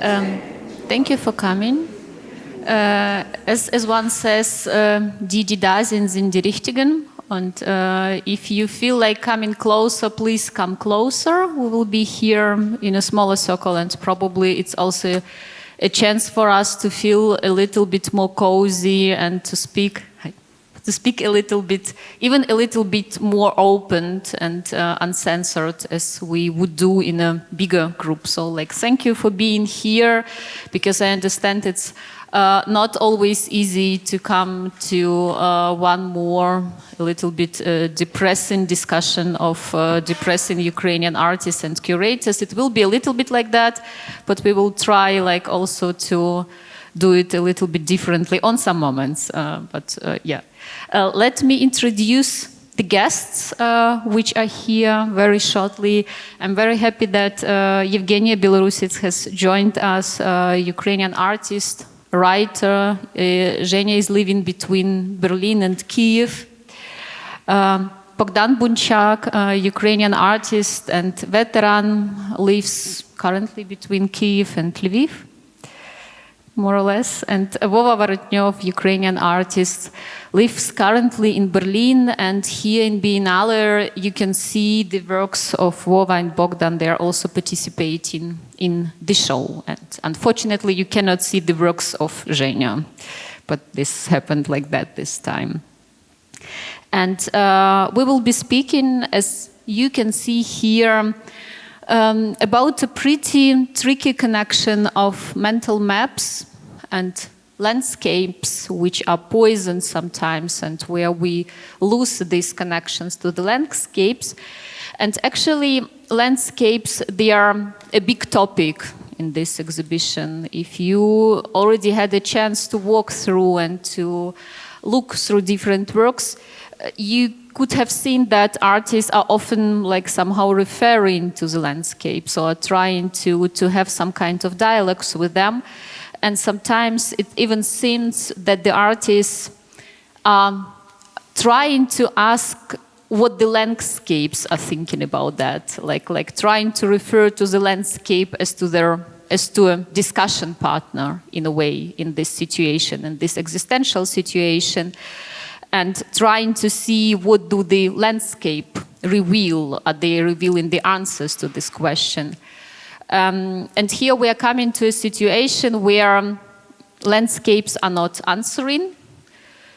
Um, Thank you for coming. As one says, die da sind die Richtigen. And if you feel like coming closer, please come closer. We will be here in a smaller circle, and probably it's also a chance for us to feel a little bit more cozy and to speak a little bit, even a little bit more open and uncensored as we would do in a bigger group. So thank you for being here, because I understand it's not always easy to come to one more a little bit depressing discussion of depressing Ukrainian artists and curators. It will be a little bit like that, but we will try also to do it a little bit differently on some moments. Yeah. Let me introduce the guests which are here very shortly. I'm very happy that Yevgenia Belorusets has joined us, Ukrainian artist, writer. Zhenya is living between Berlin and Kiev. Bohdan Bunchak, Ukrainian artist and veteran, lives currently between Kiev and Lviv, more or less. And Vova Vorotniov, Ukrainian artist, lives currently in Berlin, and here in Biennale you can see the works of Vova and Bohdan. They are also participating in the show. And unfortunately you cannot see the works of Zhenya, but this happened like that this time. And we will be speaking, as you can see here, about a pretty tricky connection of mental maps and landscapes, which are poisoned sometimes, and where we lose these connections to the landscapes. And actually, landscapes, they are a big topic in this exhibition. If you already had a chance to walk through and to look through different works, you could have seen that artists are often somehow referring to the landscapes or trying to have some kind of dialogues with them. And sometimes it even seems that the artists are trying to ask what the landscapes are thinking about that, like trying to refer to the landscape as to a discussion partner, in a way, in this situation, in this existential situation, and trying to see what do the landscape reveal. Are they revealing the answers to this question? And here we are coming to a situation where landscapes are not answering,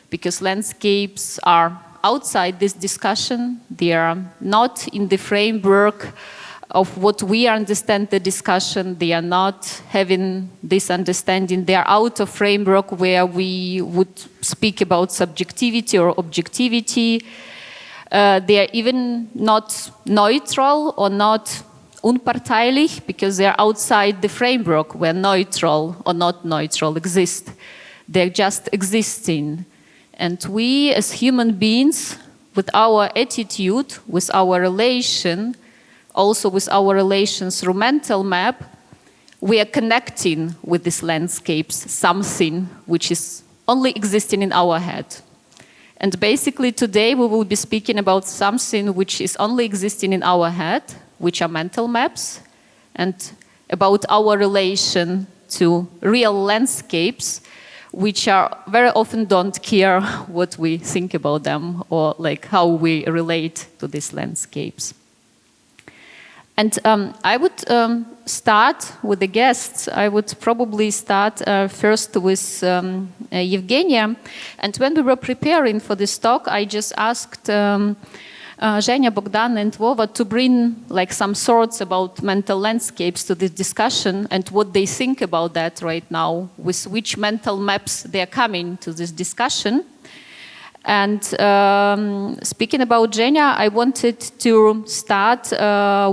because landscapes are outside this discussion. They are not in the framework of what we understand the discussion. They are not having this understanding. They are out of framework where we would speak about subjectivity or objectivity. They are even not neutral or not unparteilich, because they are outside the framework where neutral or not neutral exist. They're just existing. And we as human beings, with our attitude, with our relation, also with our relations through mental map, we are connecting with these landscapes, something which is only existing in our head. And basically today we will be speaking about something which is only existing in our head, which are mental maps, and about our relation to real landscapes, which are very often don't care what we think about them or how we relate to these landscapes. And I would start with the guests. I would probably start first with Yevgenia. And when we were preparing for this talk, I just asked Zhenya, Bohdan and Vova to bring some thoughts about mental landscapes to this discussion and what they think about that right now, with which mental maps they are coming to this discussion. And speaking about Zhenya, I wanted to start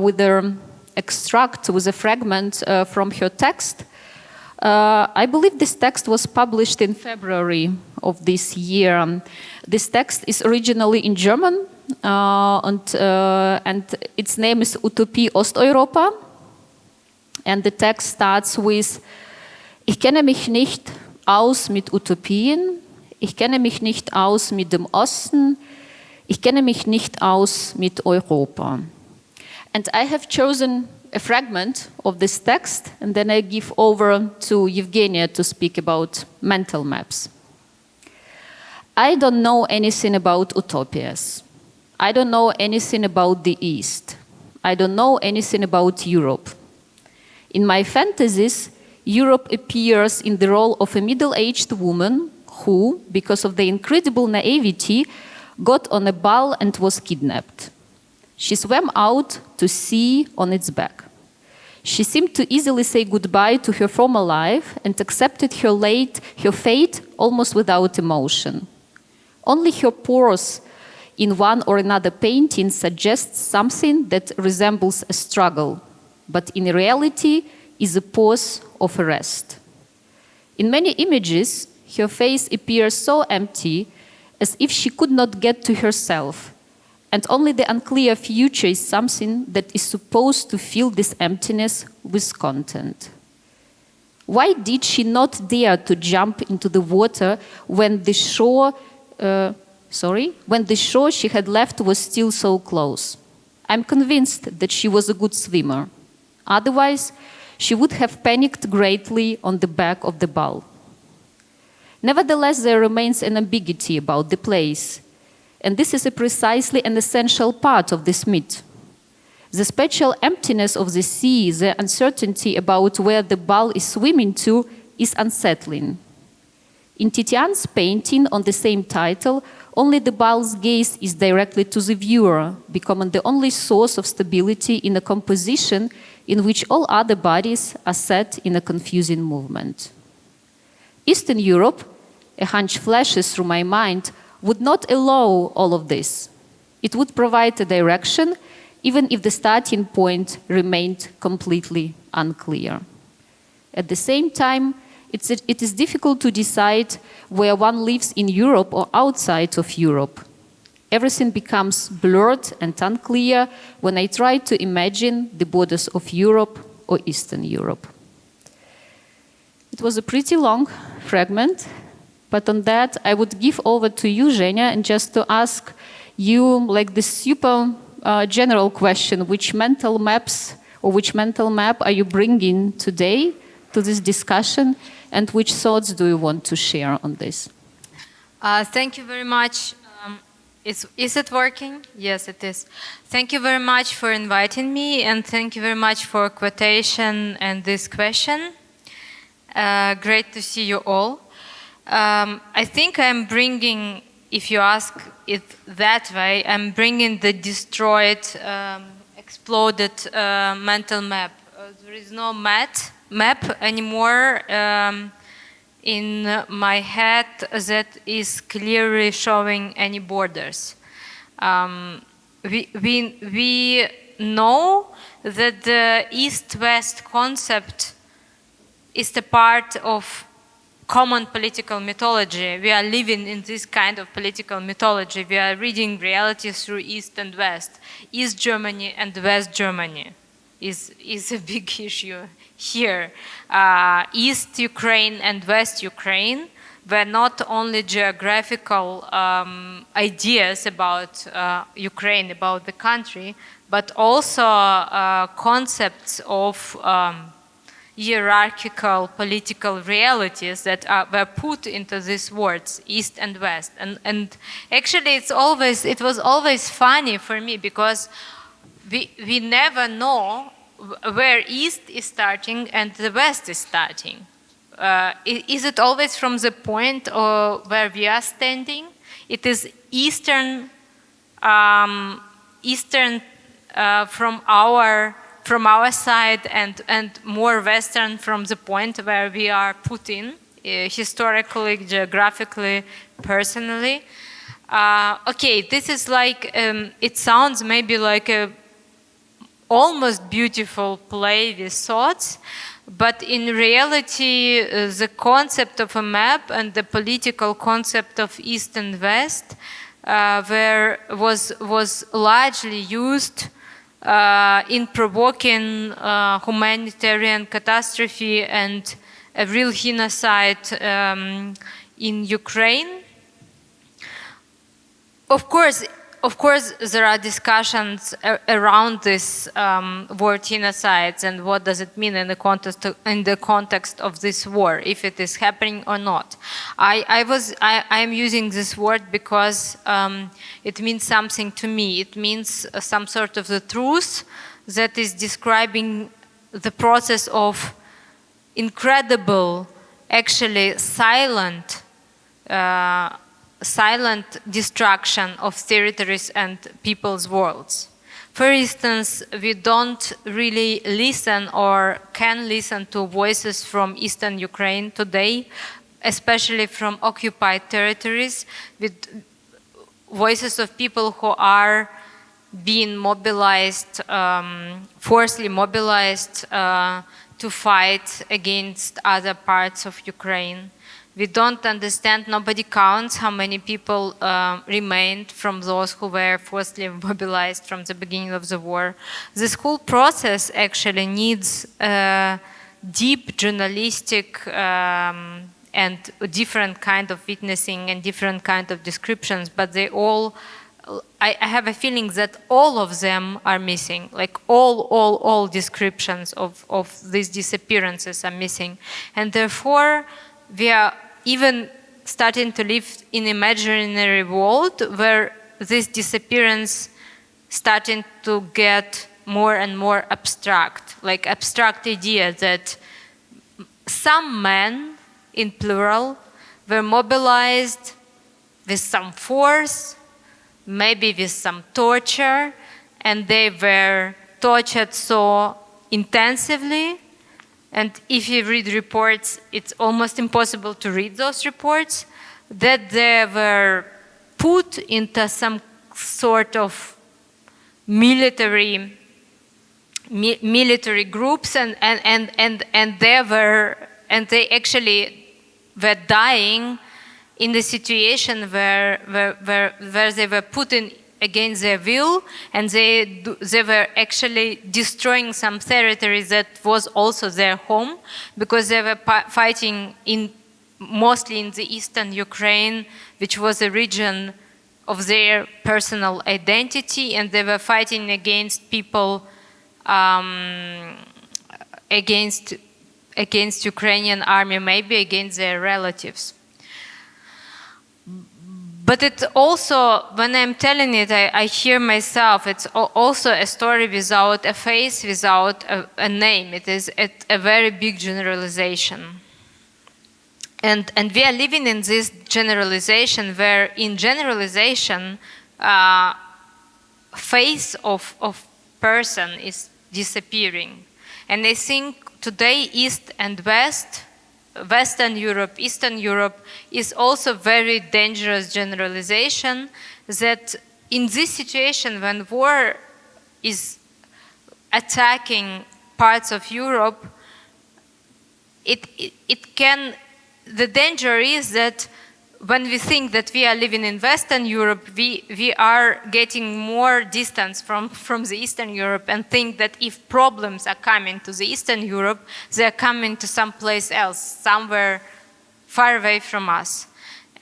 with an extract, with a fragment from her text. I believe this text was published in February of this year. This text is originally in German, and its name is Utopie Osteuropa. And the text starts with: Ich kenne mich nicht aus mit Utopien, ich kenne mich nicht aus mit dem Osten, ich kenne mich nicht aus mit Europa. And I have chosen a fragment of this text, and then I give over to Yevgenia to speak about mental maps. I don't know anything about utopias. I don't know anything about the East. I don't know anything about Europe. In my fantasies, Europe appears in the role of a middle-aged woman who, because of the incredible naivety, got on a ball and was kidnapped. She swam out to sea on its back. She seemed to easily say goodbye to her former life and accepted her fate almost without emotion. Only her pose in one or another painting suggests something that resembles a struggle, but in reality is a pose of a rest. In many images, her face appears so empty as if she could not get to herself, and only the unclear future is something that is supposed to fill this emptiness with content. Why did she not dare to jump into the water when the shore she had left was still so close? I'm convinced that she was a good swimmer. Otherwise, she would have panicked greatly on the back of the bowl. Nevertheless, there remains an ambiguity about the place, and this is precisely an essential part of this myth. The spatial emptiness of the sea, the uncertainty about where the bowl is swimming to, is unsettling. In Titian's painting on the same title, only the bowl's gaze is directly to the viewer, becoming the only source of stability in a composition in which all other bodies are set in a confusing movement. Eastern Europe, a hunch flashes through my mind, would not allow all of this. It would provide a direction, even if the starting point remained completely unclear. At the same time, it is difficult to decide where one lives in Europe or outside of Europe. Everything becomes blurred and unclear when I try to imagine the borders of Europe or Eastern Europe. It was a pretty long fragment, but on that I would give over to you, Zhenya, and just to ask you like this super general question, which mental maps or which mental map are you bringing today to this discussion, and which thoughts do you want to share on this? Thank you very much. Is it working? Yes, it is. Thank you very much for inviting me, and thank you very much for quotation and this question. Great to see you all. I think I'm bringing, if you ask it that way, I'm bringing the destroyed, exploded mental map. There is no map anymore in my head that is clearly showing any borders. We know that the East-West concept is the part of common political mythology. We are living in this kind of political mythology. We are reading reality through East and West. East Germany and West Germany is a big issue here. East Ukraine and West Ukraine were not only geographical ideas about Ukraine, about the country, but also concepts of hierarchical political realities that were put into these words, East and West. And actually it was always funny for me, because we never know where East is starting and the West is starting. Is it always from the point where we are standing? It is Eastern from our side, and more Western from the point where we are put in, historically, geographically, personally. Okay, this is like, it sounds maybe like a almost beautiful play with thoughts, but in reality, the concept of a map and the political concept of East and West was largely used in provoking humanitarian catastrophe and a real genocide in Ukraine. Of course, of course, there are discussions around this word genocides and what does it mean in the context of this war, if it is happening or not. I am using this word because it means something to me. It means some sort of the truth that is describing the process of incredible, actually silent destruction of territories and people's worlds. For instance, we don't really listen or can listen to voices from Eastern Ukraine today, especially from occupied territories, with voices of people who are being mobilized, forcibly mobilized to fight against other parts of Ukraine. We don't understand, nobody counts how many people remained from those who were forcibly mobilized from the beginning of the war. This whole process actually needs deep journalistic and different kind of witnessing and different kind of descriptions, but they all, I have a feeling that all of them are missing, like all descriptions of these disappearances are missing. And therefore, we are even starting to live in an imaginary world where this disappearance starting to get more and more abstract, like abstract idea that some men, in plural, were mobilized with some force, maybe with some torture, and they were tortured so intensively. And if you read reports, it's almost impossible to read those reports, that they were put into some sort of military groups, and they actually were dying in the situation where they were put in against their will, and they were actually destroying some territories that was also their home, because they were fighting mostly in the eastern Ukraine, which was a region of their personal identity, and they were fighting against people, against Ukrainian army, maybe against their relatives. But it's also, when I'm telling it, I hear myself, it's also a story without a face, without a name. It is a very big generalization. And we are living in this generalization where in generalization, face of person is disappearing. And I think today East and West, Western Europe, Eastern Europe is also very dangerous generalization, that in this situation when war is attacking parts of Europe, the danger is that when we think that we are living in Western Europe, we are getting more distance from the Eastern Europe, and think that if problems are coming to the Eastern Europe, they are coming to someplace else, somewhere far away from us.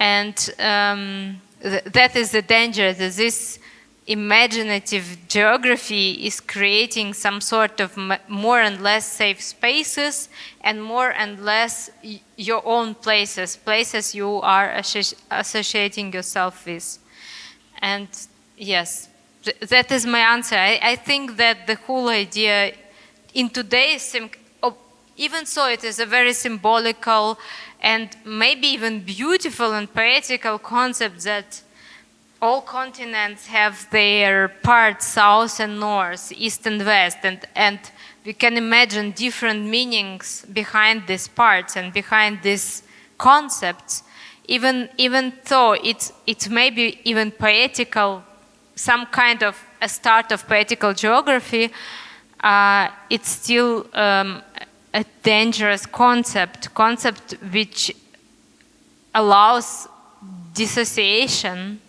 And that is the danger, that this imaginative geography is creating some sort of more and less safe spaces and more and less your own places you are associating yourself with. And yes, that is my answer. I think that the whole idea in today's, even so it is a very symbolical and maybe even beautiful and poetical concept that all continents have their parts, south and north, east and west, and we can imagine different meanings behind these parts and behind these concepts. Even though it's maybe even poetical, some kind of a start of poetical geography, it's still a dangerous concept which allows dissociation.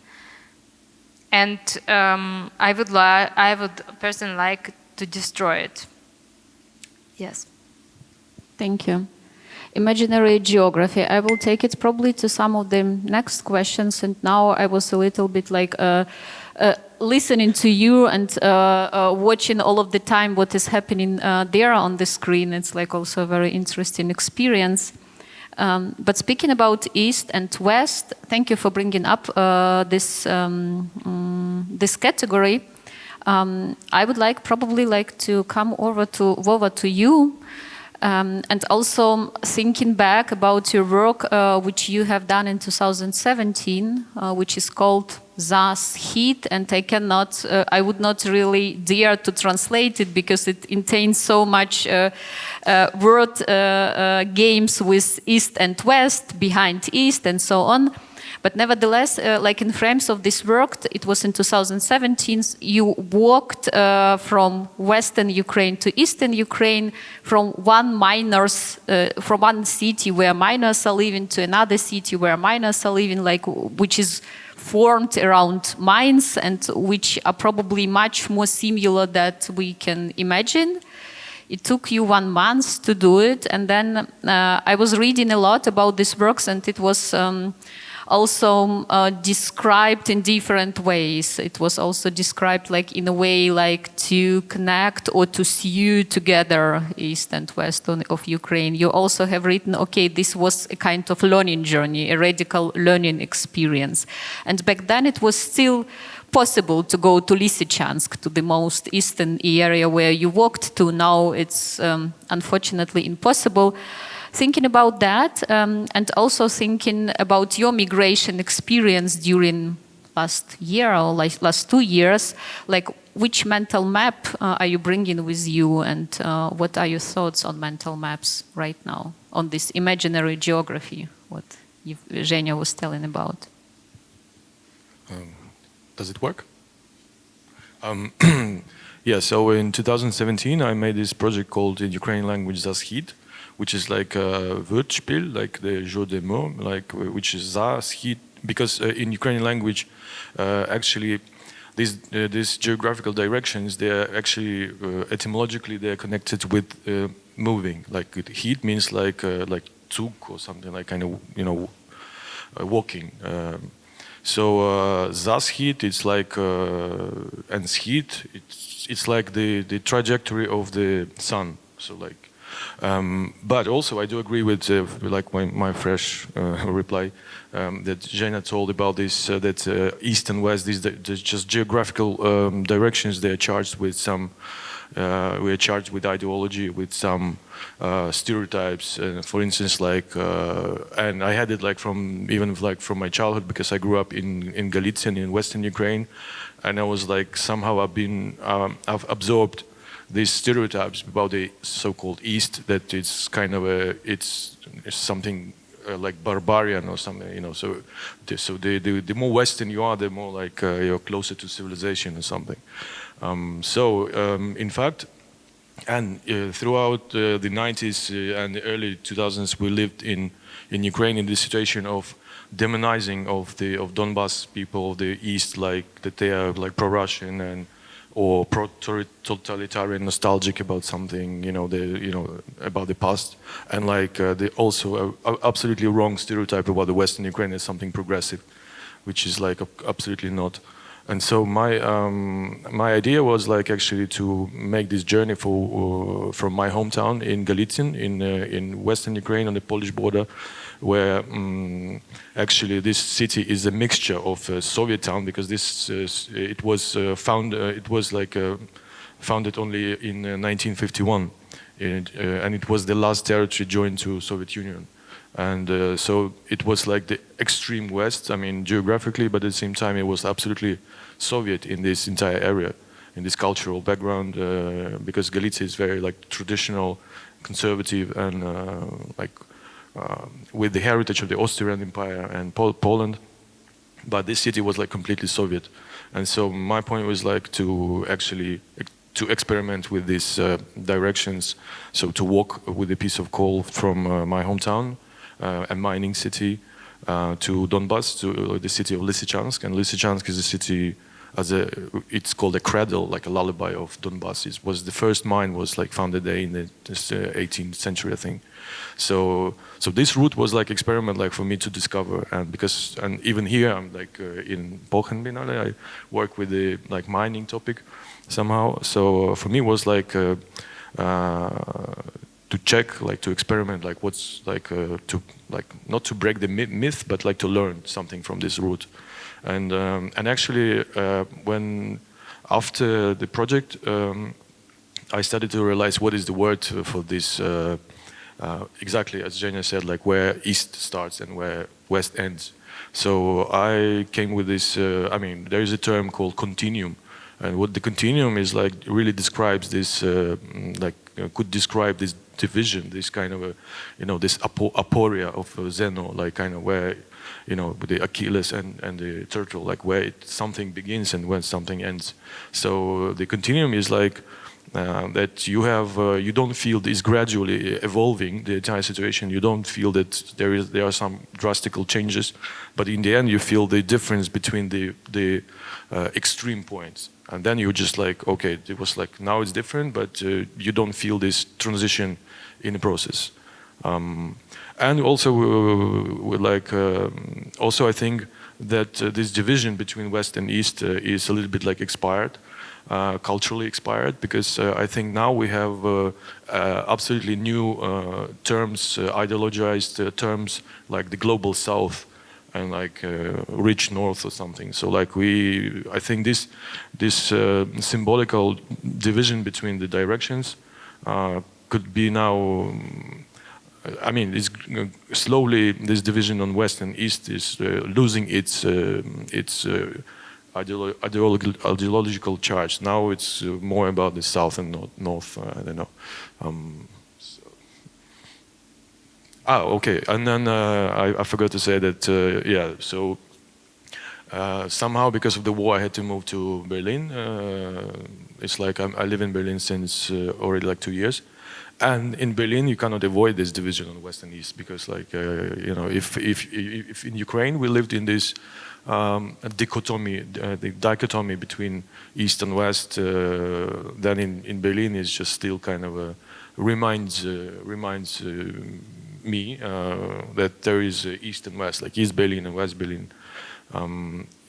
And I would personally like to destroy it. Yes. Thank you. imaginary geography. I will take it probably to some of the next questions. And now I was a little bit like listening to you and watching all of the time what is happening there on the screen. It's like also a very interesting experience. But speaking about East and West, thank you for bringing up this category. I would probably like to come over to Vova, to you, and also thinking back about your work, which you have done in 2017, which is called Zas Heat, and I would not really dare to translate it because it contains so much word games with East and West, behind East, and so on. But nevertheless, like in frames of this work, it was in 2017, you walked from Western Ukraine to Eastern Ukraine, from from one city where miners are living to another city where miners are living, which is formed around mines and which are probably much more similar than we can imagine. It took you 1 month to do it, and then I was reading a lot about these works, and it was also described in different ways. It was also described in a way to connect or to sew together East and West of Ukraine. You also have written, okay, this was a kind of learning journey, a radical learning experience. And back then it was still possible to go to Lysychansk, to the most eastern area where you walked to. Now it's unfortunately impossible. Thinking about that, and also thinking about your migration experience during last year or last 2 years, which mental map are you bringing with you, and what are your thoughts on mental maps right now, on this imaginary geography, what Yevgenia was telling about? Does it work? Yeah, so in 2017 I made this project called in Ukrainian language Zas Heat, which is like a Wordspiel, like the jeu de mots, which is Zas Heat, because in Ukrainian language, actually, these geographical directions, they are actually etymologically they are connected with moving. Like heat means like tsuk or something, like kind of walking. So Zas Heat, it's like and Heat, it's like the trajectory of the sun. So like. But also, I do agree with my fresh reply that Zhenya told about this. That East and West, these just geographical directions. They are charged with some. We are charged with ideology, with some stereotypes. For instance, and I had it from my childhood because I grew up in Galician in Western Ukraine, and I was somehow I've absorbed these stereotypes about the so-called East, that it's kind of it's something like barbarian or something, So the more Western you are, the more you're closer to civilization or something. In fact, and throughout the 90s and the early 2000s, we lived in Ukraine in this situation of demonizing of Donbas people of the East, that they are pro-Russian or pro-totalitarian, nostalgic about something, about the past, and also absolutely wrong stereotype about the Western Ukraine as something progressive, which is absolutely not. And so my idea was actually to make this journey from my hometown in Galician in Western Ukraine on the Polish border, where actually this city is a mixture of a Soviet town, because it was founded only in 1951, and it was the last territory joined to Soviet Union, and so it was the extreme West. I mean, geographically, but at the same time it was absolutely Soviet in this entire area, in this cultural background, because Galicia is very traditional, conservative, and with the heritage of the Austrian Empire and Poland, but this city was completely Soviet. And so my point was to actually to experiment with these directions, so to walk with a piece of coal from my hometown, a mining city, to Donbas, to the city of Lysychansk. And Lysychansk is a city it's called a cradle, like a lullaby of Donbass. It was the first mine was like founded there in the 18th century, I think. So this route was like experiment, like for me to discover, and even here I'm like in Bohdan Biennale, I work with the like mining topic somehow. So for me it was like to check, like to experiment, like what's like to like not to break the myth, but like to learn something from this route. And actually, when after the project, I started to realize what is the word for this. Exactly as Zhenya said, like where east starts and where west ends. So I came with this. I mean, there is a term called continuum, and what the continuum is like really describes this, could describe this division, this kind of this aporia of Zeno, like kind of where, with the Achilles and the turtle, like where something begins and when something ends. So the continuum is like that you have, you don't feel this gradually evolving the entire situation. You don't feel that there are some drastical changes, but in the end you feel the difference between the extreme points. And then you're just like, okay, it was like, now it's different, but you don't feel this transition in the process. And also, also I think that this division between West and East is a little bit like expired, culturally expired, because I think now we have absolutely new terms, ideologized terms like the global South and like rich North or something. So like I think this symbolical division between the directions could be now. I mean, it's slowly this division on West and East is losing its ideological charge. Now it's more about the South and North. I don't know. Okay. And then I forgot to say that. Yeah. So somehow, because of the war, I had to move to Berlin. It's like I live in Berlin since already like 2 years. And in Berlin, you cannot avoid this division on West and East because, like, if in Ukraine we lived in this dichotomy, the dichotomy between East and West, then in Berlin is just still kind of reminds me that there is East and West, like East Berlin and West Berlin.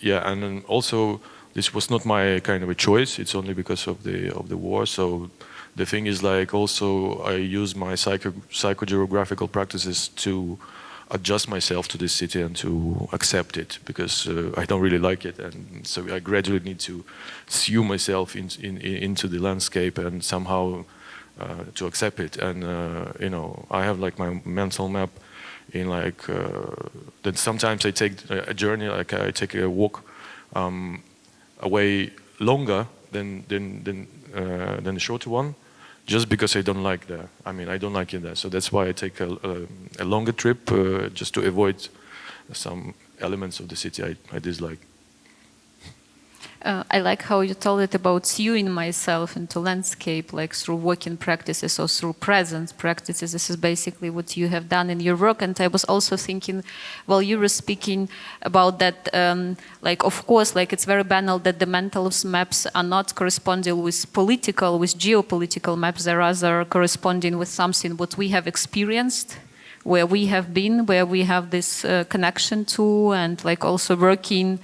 Yeah, and then also this was not my kind of a choice. It's only because of the war. So. The thing is, like, also I use my psychogeographical practices to adjust myself to this city and to accept it, because I don't really like it, and so I gradually need to sew myself into the landscape and somehow to accept it. And I have like my mental map in like that. Sometimes I take a journey, like I take a walk away longer than the shorter one. Just because I don't like there. I mean, I don't like it there. So that's why I take a longer trip just to avoid some elements of the city I dislike. I like how you told it about sewing myself into landscape, like through walking practices or through presence practices. This is basically what you have done in your work. And I was also thinking, while you were speaking about that, like, of course, like it's very banal that the mental maps are not corresponding with geopolitical maps. They're rather corresponding with something what we have experienced, where we have been, where we have this connection to, and like also working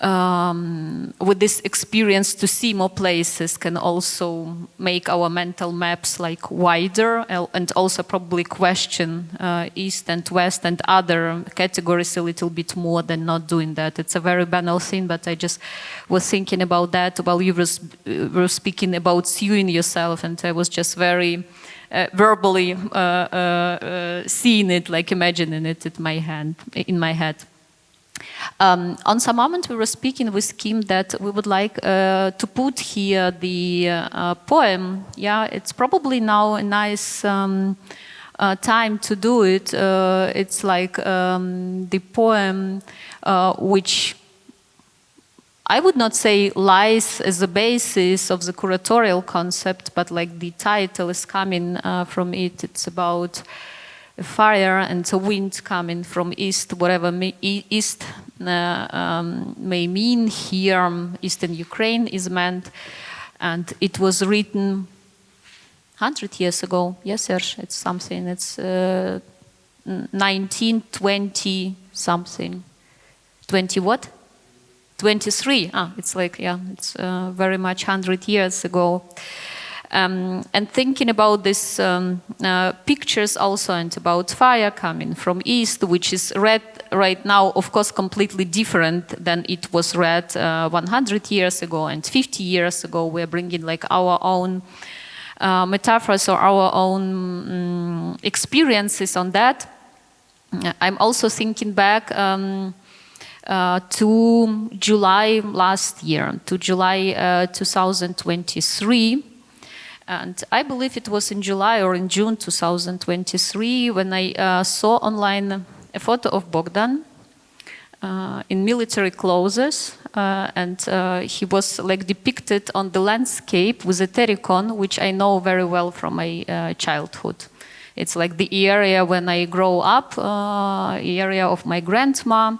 with this experience to see more places can also make our mental maps like wider, and also probably question East and West and other categories a little bit more than not doing that. It's a very banal thing, but I just was thinking about that while you were speaking about sewing yourself, and I was just very verbally seeing it, like imagining it in my head. On some moment we were speaking with Kim that we would like to put here the poem. Yeah, it's probably now a nice time to do it. It's like the poem which I would not say lies as the basis of the curatorial concept, but like the title is coming from it. It's about fire and the wind coming from east, whatever east may mean. Here, Eastern Ukraine is meant, and it was written 100 years ago. Yes, Serge, it's something. It's 1920 something. 20 what? 23. It's like, yeah, it's very much 100 years ago. And thinking about these pictures also, and about fire coming from east, which is read right now, of course, completely different than it was read 100 years ago and 50 years ago. We're bringing like our own metaphors or our own experiences on that. I'm also thinking back to July last year, to July 2023. And I believe it was in July or in June 2023 when I saw online a photo of Bohdan in military clothes, and he was like depicted on the landscape with a terracon, which I know very well from my childhood. It's like the area when I grow up, area of my grandma.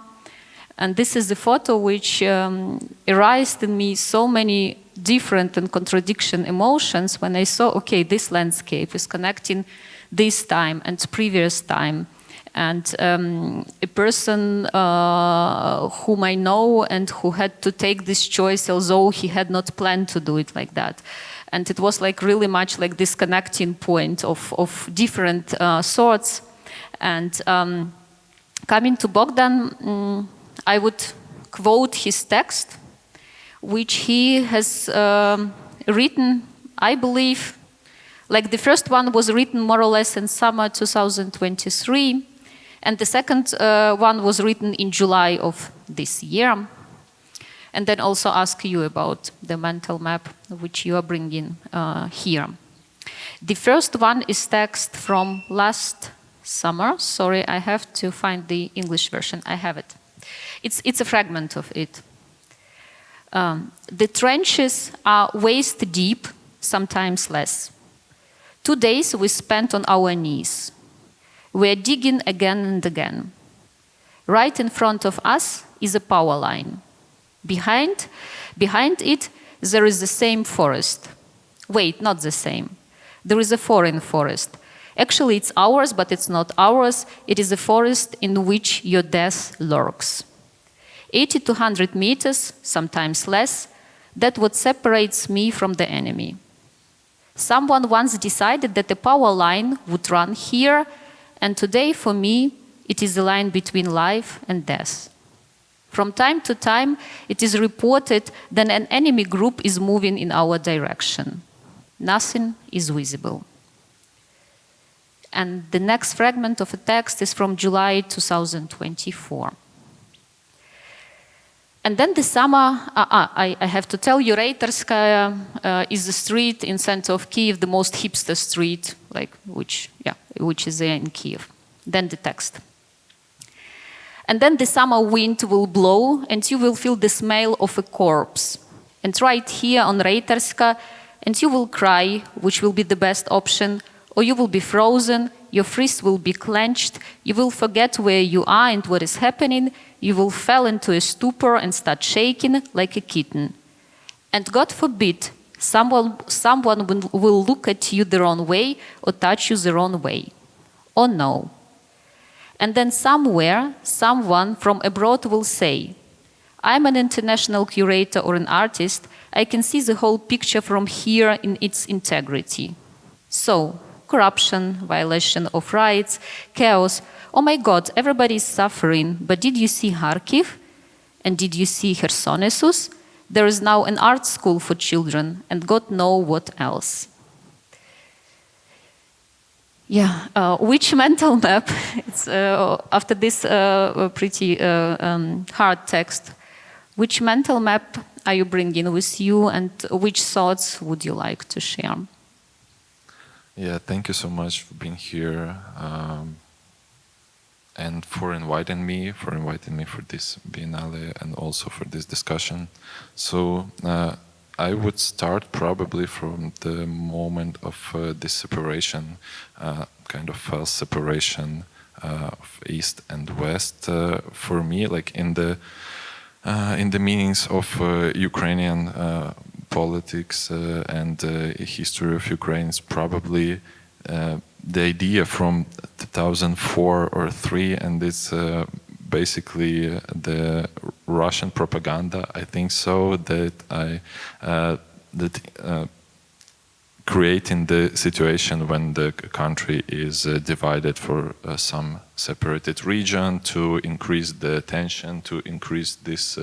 And this is the photo which aroused in me so many different and contradiction emotions when I saw, okay, this landscape is connecting this time and previous time. And a person whom I know and who had to take this choice, although he had not planned to do it like that. And it was like really much like this connecting point of different sorts. And coming to Bohdan, I would quote his text, which he has written, I believe, like the first one was written more or less in summer 2023, and the second one was written in July of this year. And then also ask you about the mental map which you are bringing here. The first one is text from last summer. Sorry, I have to find the English version. I have it. It's a fragment of it. The trenches are waist deep, sometimes less. 2 days we spent on our knees. We're digging again and again. Right in front of us is a power line. Behind it, there is the same forest. Wait, not the same. There is a foreign forest. Actually, it's ours, but it's not ours. It is a forest in which your death lurks. 80 to 100 meters, sometimes less, that's what separates me from the enemy. Someone once decided that the power line would run here, and today, for me, it is the line between life and death. From time to time, it is reported that an enemy group is moving in our direction. Nothing is visible. And the next fragment of a text is from July 2024. And then the summer, I have to tell you, Reiterskaya is the street in center of Kiev, the most hipster street, like which is there in Kiev. Then the text. And then the summer wind will blow, and you will feel the smell of a corpse. And right here on Reiterska, and you will cry, which will be the best option, or you will be frozen, your fist will be clenched, you will forget where you are and what is happening, you will fall into a stupor and start shaking like a kitten. And God forbid, someone will look at you the wrong way or touch you the wrong way. Oh no. And then somewhere, someone from abroad will say, I'm an international curator or an artist, I can see the whole picture from here in its integrity. So, corruption, violation of rights, chaos. Oh my God, everybody is suffering. But did you see Kharkiv? And did you see Chersonesus? There is now an art school for children, and God knows what else. Yeah, which mental map? It's after this pretty hard text. Which mental map are you bringing with you, and which thoughts would you like to share? Yeah, thank you so much for being here and for inviting me for this Biennale and also for this discussion. So I would start probably from the moment of this separation, kind of false separation of East and West. For me, like in the meanings of Ukrainian politics and history of Ukraine, is probably the idea from 2004 or 3, and it's basically the Russian propaganda. I think so, creating the situation when the country is divided for some separated region, to increase the tension, to increase this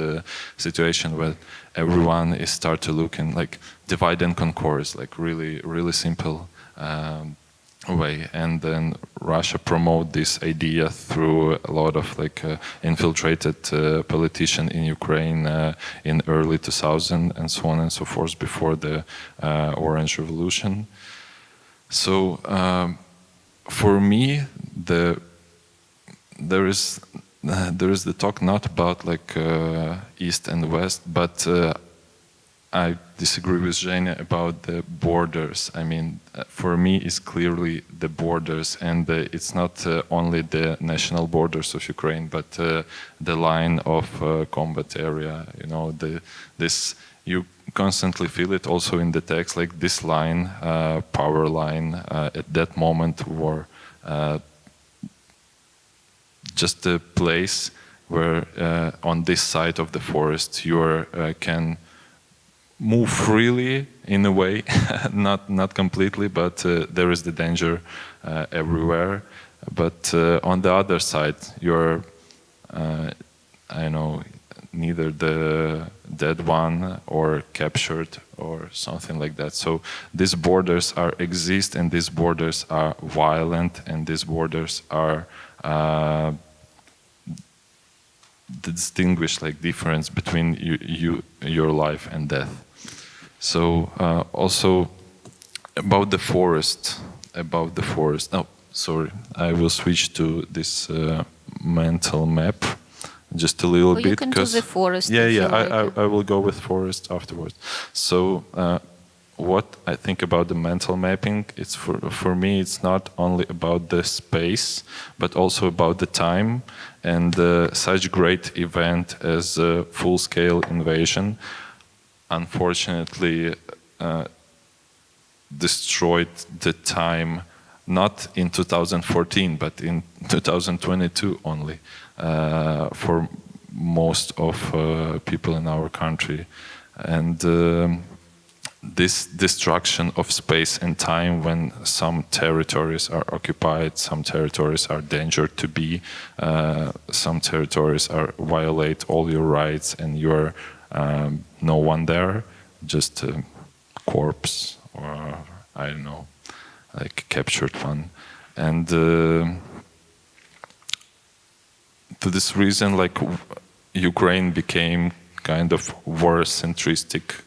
situation where everyone is start to look in like divide and conquer, is like really simple way. And then Russia promote this idea through a lot of like infiltrated politician in Ukraine in early 2000 and so on and so forth, before the Orange Revolution. So for me, there is the talk not about like East and West, but I disagree with Zhenya about the borders. I mean, for me, it's clearly the borders, and it's not only the national borders of Ukraine, but the line of combat area. You know, this you constantly feel it also in the text, like this line, power line, at that moment, war, just a place where on this side of the forest you can move freely in a way, not completely, but there is the danger everywhere. But on the other side, you're, I know, neither the dead one or captured or something like that. So these borders exist, and these borders are violent, and these borders are the distinguished like difference between your life and death. So also about the forest. Oh, sorry, I will switch to this mental map just a little bit. You can do the forest. I will go with forest afterwards. So what I think about the mental mapping, it's for me, it's not only about the space, but also about the time. And such great event as a full-scale invasion, unfortunately, destroyed the time, not in 2014, but in 2022 only, for most of people in our country. And this destruction of space and time, when some territories are occupied, some territories are danger to be, some territories are violate all your rights, and you're no one there, just a corpse, or I don't know, like captured one. And to this reason, like Ukraine became kind of war-centristic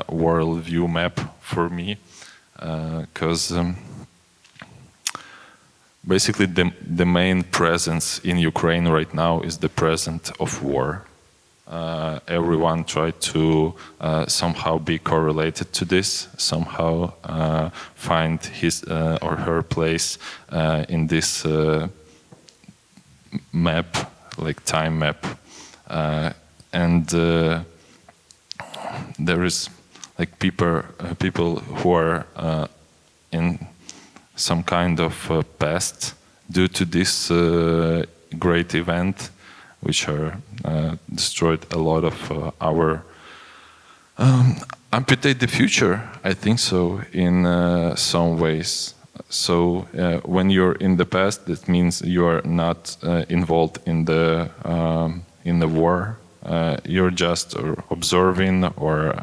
worldview map for me, because basically the main presence in Ukraine right now is the presence of war. Everyone tried to somehow be correlated to this, somehow find his or her place in this map, like time map. And there is like people who are in some kind of past due to this great event, which are destroyed a lot of our amputate the future, I think so, in some ways. So when you're in the past, that means you are not involved in the war. You're just observing or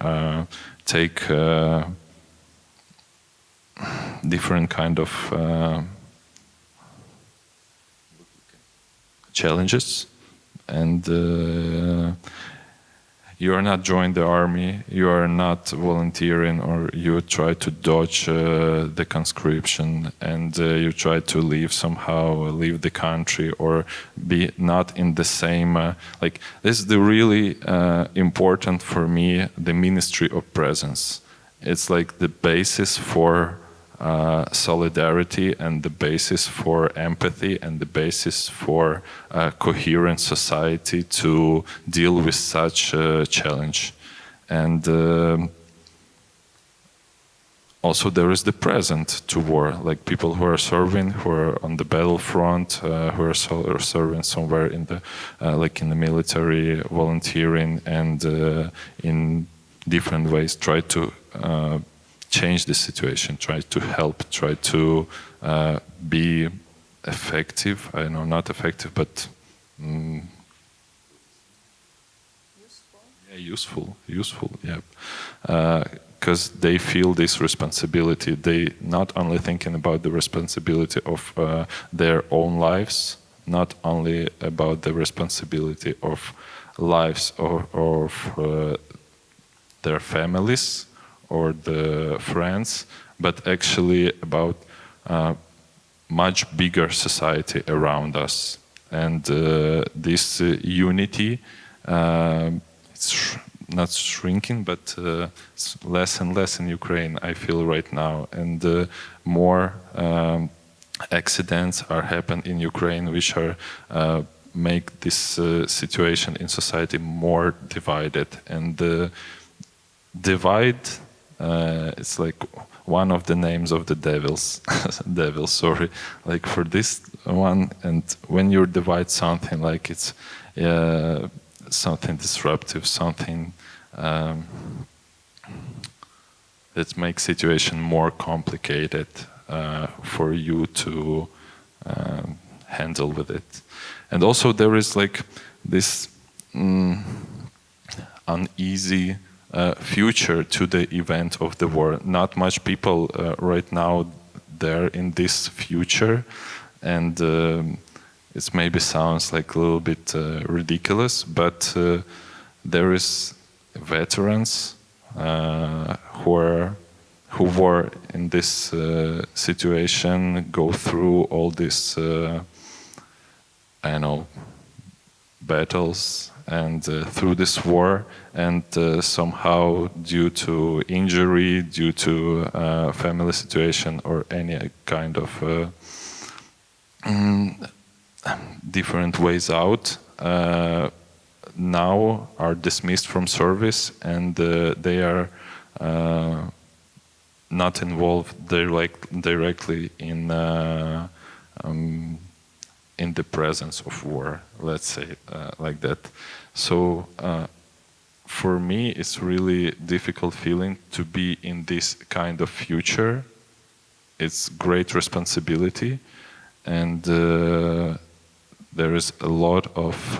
take different kind of challenges. And you are not joining the army, you are not volunteering, or you try to dodge the conscription, and you try to leave somehow, leave the country, or be not in the same, like this is the really important for me, the ministry of presence. It's like the basis for solidarity and the basis for empathy and the basis for a coherent society to deal with such a challenge. And also there is the present to war, like people who are serving, who are on the battlefront, who are serving somewhere in the like in the military, volunteering, and in different ways try to change the situation, try to help, try to be effective. I know, not effective, but useful. Yeah, because they feel this responsibility. They not only thinking about the responsibility of their own lives, not only about the responsibility of lives of their families or the friends, but actually about much bigger society around us. And this unity, it's not shrinking, but it's less and less in Ukraine, I feel right now. And more accidents are happening in Ukraine, which are make this situation in society more divided. And the divide, it's like one of the names of the devils. Sorry, like for this one. And when you divide something, like it's something disruptive, something that makes situation more complicated for you to handle with it. And also there is like this uneasy future to the event of the war. Not much people right now there in this future, and it maybe sounds like a little bit ridiculous, but there is veterans who were in this situation, go through all this, I know, battles and through this war, and somehow due to injury, due to family situation or any kind of different ways out, now are dismissed from service, and they are not involved directly in the presence of war, let's say like that. So for me, it's really difficult feeling to be in this kind of future. It's great responsibility, and there is a lot of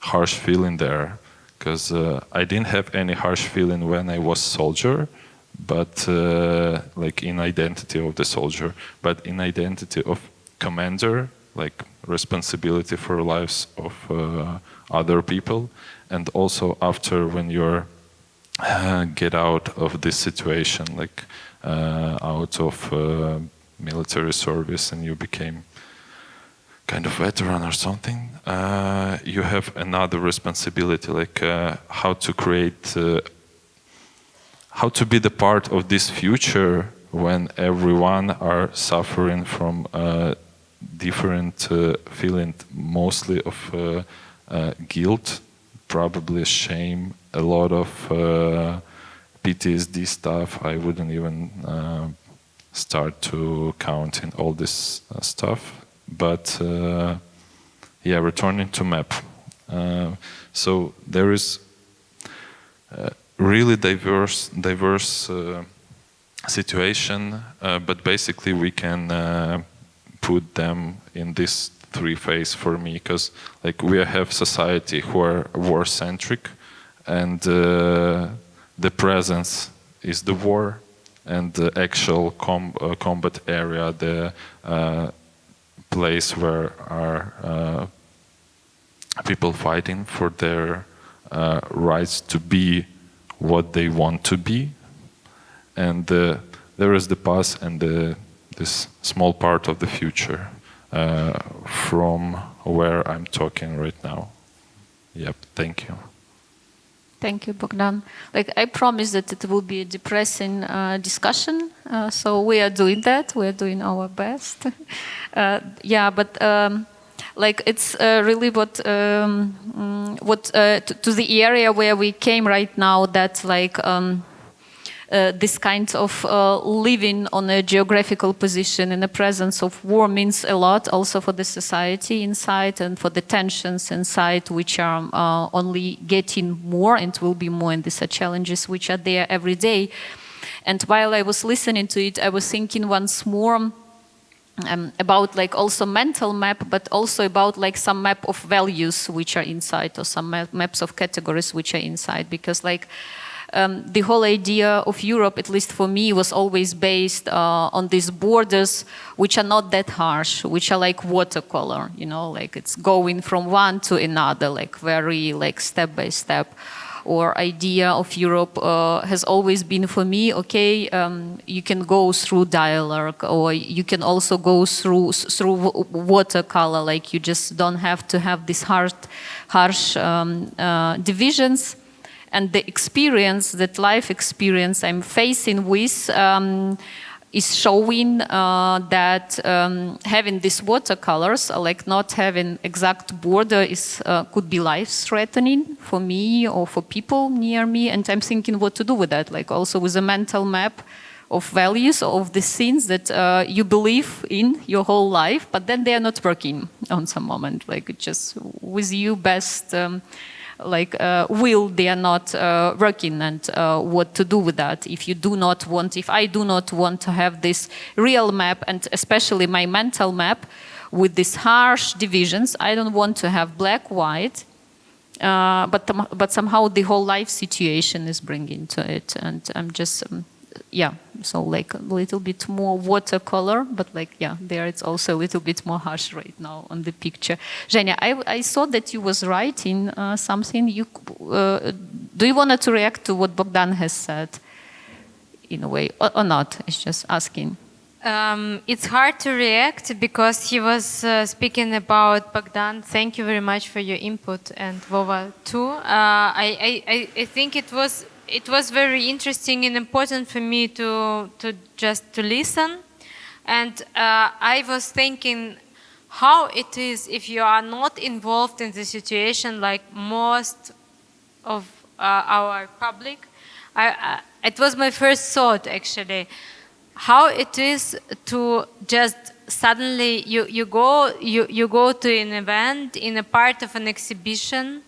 harsh feeling there, because I didn't have any harsh feeling when I was soldier, but like in identity of the soldier, but in identity of commander, like responsibility for lives of other people. And also after, when you're get out of this situation, like out of military service, and you became kind of veteran or something, you have another responsibility, like how to create, how to be the part of this future when everyone are suffering from different feeling, mostly of guilt, probably shame, a lot of PTSD stuff. I wouldn't even start to count in all this stuff. But yeah, returning to map. So there is really diverse situation, but basically we can put them in this three phase for me, because like we have society who are war-centric, and the presence is the war, and the actual combat area, the place where are people fighting for their rights to be what they want to be, and there is the past and this small part of the future from where I'm talking right now. Yep, thank you. Thank you, Bogdan. Like, I promise that it will be a depressing discussion, so we are doing that. We are doing our best. Yeah, but like it's really what to the area where we came right now. That like. This kind of living on a geographical position in the presence of war means a lot also for the society inside and for the tensions inside, which are only getting more and will be more, and these are challenges which are there every day. And while I was listening to it, I was thinking once more about like also mental map, but also about like some map of values which are inside, or some maps of categories which are inside, because like the whole idea of Europe, at least for me, was always based on these borders, which are not that harsh, which are like watercolor, you know, like it's going from one to another, like very like step by step. Or idea of Europe has always been for me, okay, you can go through dialogue, or you can also go through watercolor, like you just don't have to have these harsh divisions. And the experience, that life experience I'm facing with, is showing that having these watercolors, like not having exact border, is could be life-threatening for me or for people near me. And I'm thinking what to do with that, like also with a mental map of values, of the things that you believe in your whole life, but then they are not working on some moment, like it just with you best will, they are not working, and what to do with that if you do not want, if I do not want to have this real map, and especially my mental map with these harsh divisions. I don't want to have black, white, but somehow the whole life situation is bringing to it, and I'm just yeah, so like a little bit more watercolor, but like, yeah, there it's also a little bit more harsh right now on the picture. Zhenya, I saw that you was writing something. You do you want to react to what Bogdan has said in a way, or not? It's just asking. It's hard to react because he was speaking about Bogdan. Thank you very much for your input, and Vova too. I think it was very interesting and important for me to listen, and I was thinking how it is if you are not involved in the situation like most of our public. It was my first thought actually, how it is to just suddenly you go to an event in a part of an exhibition.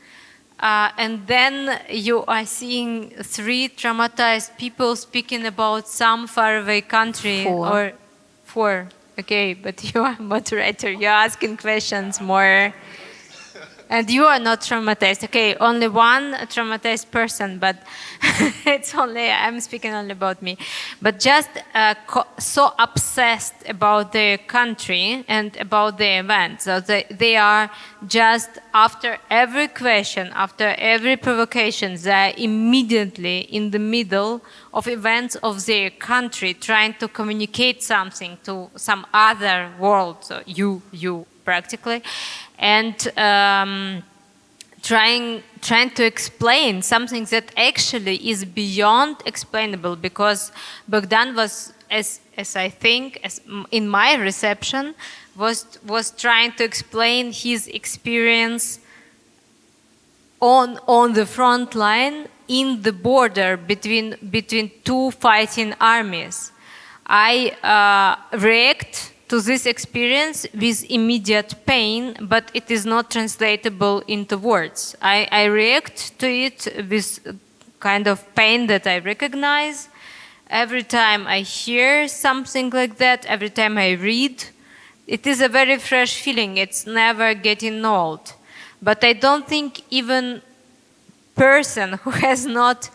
And then you are seeing 3 traumatized people speaking about some faraway country. 4. Or 4. Okay, but you are moderator. You're asking questions more. And you are not traumatized. Okay, only one traumatized person, but it's only, I'm speaking only about me. But just so obsessed about their country and about the event. So they are just, after every question, after every provocation, they are immediately in the middle of events of their country, trying to communicate something to some other world, so you practically. And trying to explain something that actually is beyond explainable, because Bogdan was, as I think, as in my reception, was trying to explain his experience on the front line in the border between 2 fighting armies. I react to this experience with immediate pain, but it is not translatable into words. I react to it with kind of pain that I recognize. Every time I hear something like that, every time I read, it is a very fresh feeling. It's never getting old. But I don't think even person who has not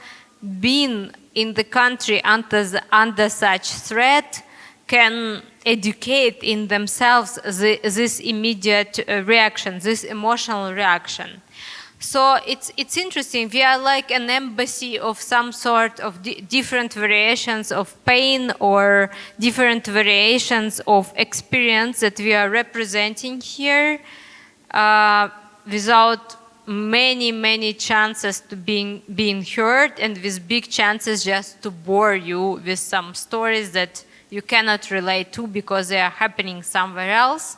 been in the country under such threat can educate in themselves this immediate reaction, this emotional reaction. So it's interesting. We are like an embassy of some sort of different variations of pain or different variations of experience that we are representing here without many chances to being heard, and with big chances just to bore you with some stories that you cannot relate to because they are happening somewhere else.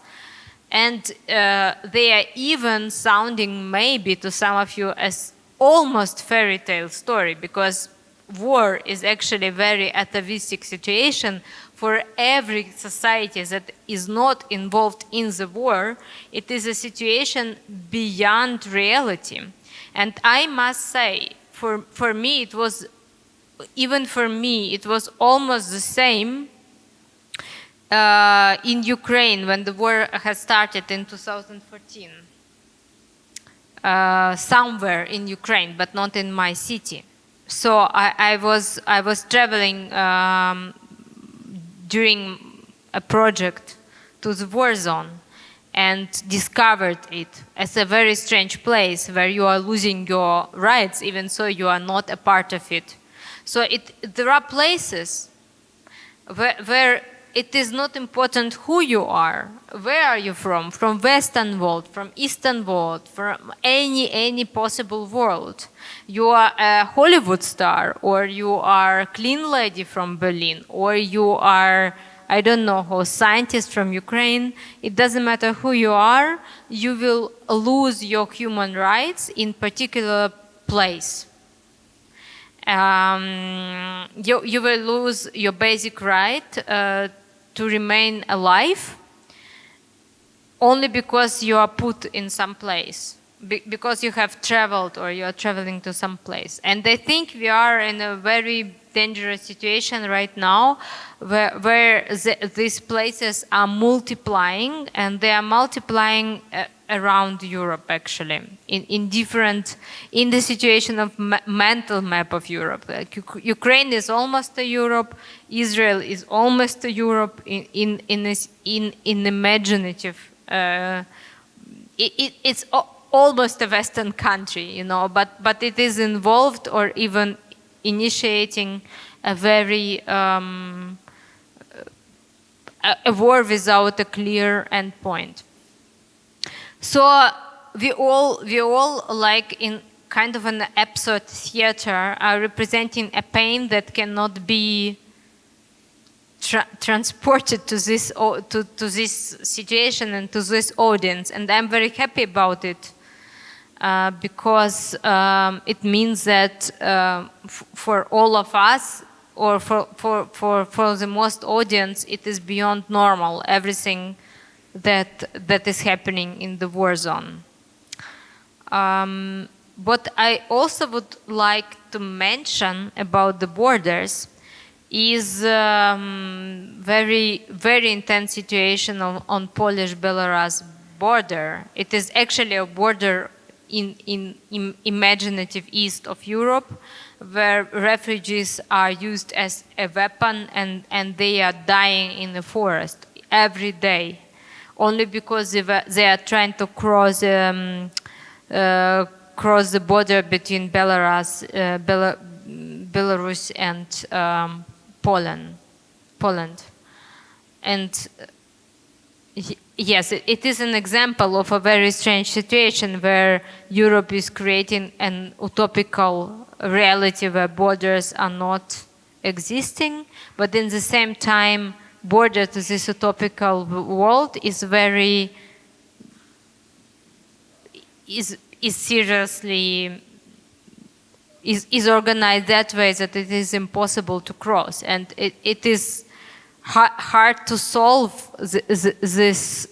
And they are even sounding maybe to some of you as almost fairy tale story, because war is actually a very atavistic situation. For every society that is not involved in the war, it is a situation beyond reality. And I must say, for me, it was, even for me, it was almost the same in Ukraine when the war had started in 2014. Somewhere in Ukraine, but not in my city. So I was traveling during a project to the war zone and discovered it as a very strange place where you are losing your rights, even so you are not a part of it. So there are places where it is not important who you are. Where are you from Western world, from Eastern world, from any possible world. You are a Hollywood star, or you are a clean lady from Berlin, or you are, I don't know who, scientist from Ukraine. It doesn't matter who you are, you will lose your human rights in particular place. You will lose your basic right to remain alive only because you are put in some place, because you have traveled or you are traveling to some place. And I think we are in a very dangerous situation right now where these places are multiplying, and they are multiplying around Europe actually, in the situation of mental map of Europe. Like Ukraine is almost a Europe, Israel is almost a Europe in imaginative. It's almost a Western country, you know, but it is involved or even initiating a very a war without a clear endpoint. So we all like in kind of an absurd theater are representing a pain that cannot be transported to this situation and to this audience, and I'm very happy about it because it means that for all of us, or for the most audience, it is beyond normal, everything that is happening in the war zone. What I also would like to mention about the borders is very intense situation on Polish-Belarus border. It is actually a border in imaginative east of Europe, where refugees are used as a weapon, and they are dying in the forest every day, only because they are trying to cross the border between Belarus and Poland. And yes, it is an example of a very strange situation where Europe is creating an utopical reality where borders are not existing, but in the same time, border to this utopical world is very seriously organized that way that it is impossible to cross, and it is hard to solve this.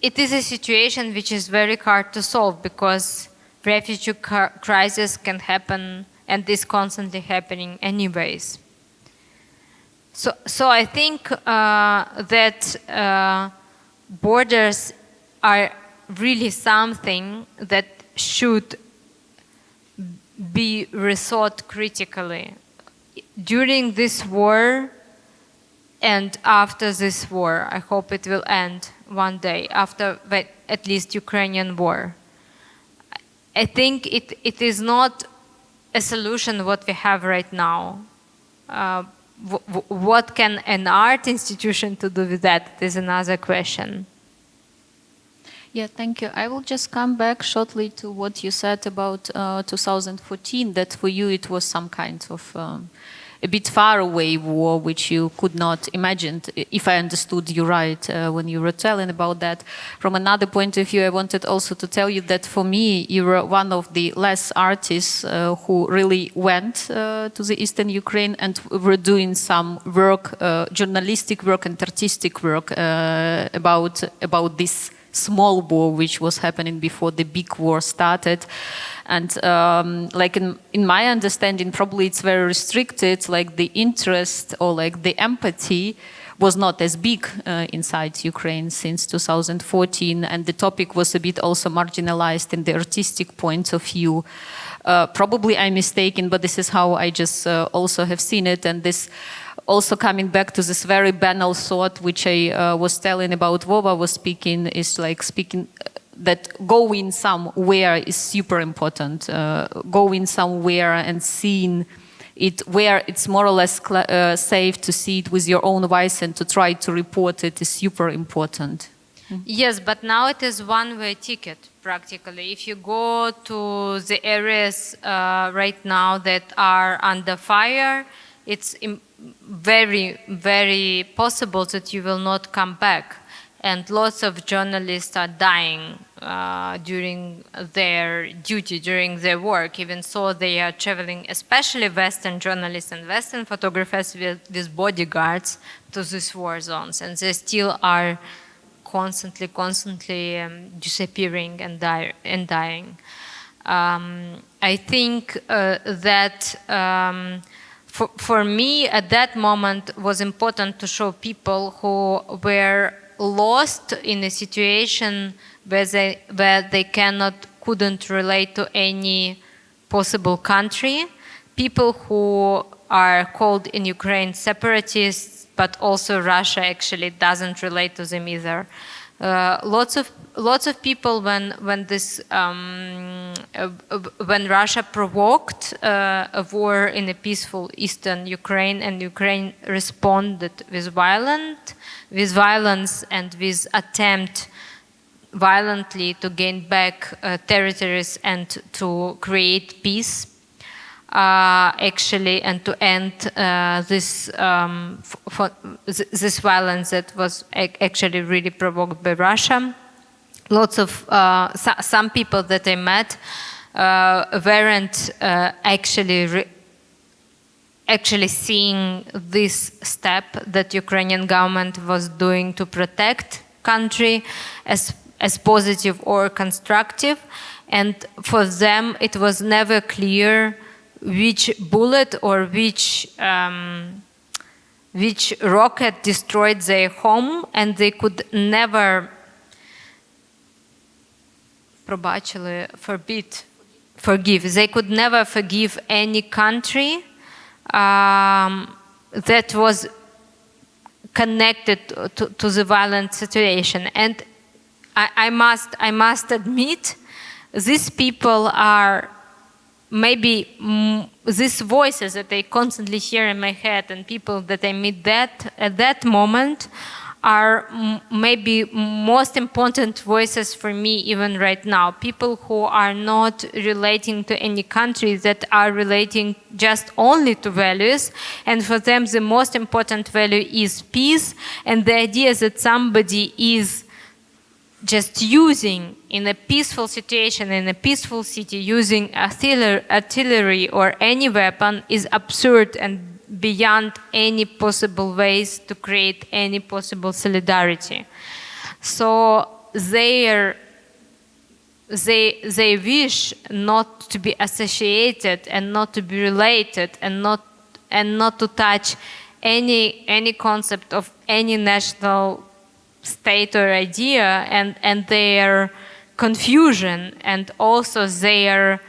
It is a situation which is very hard to solve because refugee crisis can happen and is constantly happening anyways. So I think that borders are really something that should be rethought critically during this war and after this war. I hope it will end one day after at least Ukrainian war. I think it is not a solution what we have right now. What can an art institution to do with that is another question. Yeah, thank you. I will just come back shortly to what you said about 2014, that for you it was some kind of a bit far away war, which you could not imagine, if I understood you right, when you were telling about that. From another point of view, I wanted also to tell you that for me, you were one of the last artists who really went to the Eastern Ukraine and were doing some work, journalistic work and artistic work about this small war which was happening before the big war started. And like in my understanding, probably it's very restricted, like the interest or like the empathy was not as big inside Ukraine since 2014, and the topic was a bit also marginalized in the artistic point of view. Probably I'm mistaken, but this is how I just also have seen it. And this also coming back to this very banal thought which I was telling about Vova was speaking, is like speaking that going somewhere is super important. Going somewhere and seeing it where it's more or less safe to see it with your own voice and to try to report it is super important. Yes, but now it is one-way ticket, practically. If you go to the areas right now that are under fire, it's very, very possible that you will not come back. And lots of journalists are dying during their duty, during their work. Even so, they are traveling, especially Western journalists and Western photographers with bodyguards to these war zones. And they still are constantly disappearing and dying. I think that for me at that moment was important to show people who were lost in a situation where they couldn't relate to any possible country. People who are called in Ukraine separatists, but also Russia actually doesn't relate to them either. Lots of people when Russia provoked a war in a peaceful Eastern Ukraine, and Ukraine responded with violence and with attempt violently to gain back territories and to create peace. Actually, and to end this violence that was actually really provoked by Russia. Lots of some people that I met weren't actually seeing this step that Ukrainian government was doing to protect country as positive or constructive, and for them it was never clear which bullet or which rocket destroyed their home, and they could never forgive. They could never forgive any country that was connected to the violent situation. And I must admit, these people are maybe these voices that I constantly hear in my head and people that I meet at that moment are maybe most important voices for me even right now. People who are not relating to any country, that are relating just only to values, and for them the most important value is peace, and the idea that somebody is just using in a peaceful situation, in a peaceful city, using artillery or any weapon is absurd and beyond any possible ways to create any possible solidarity. So they wish not to be associated and not to be related and not to touch any concept of any national state or idea, and their confusion, and also their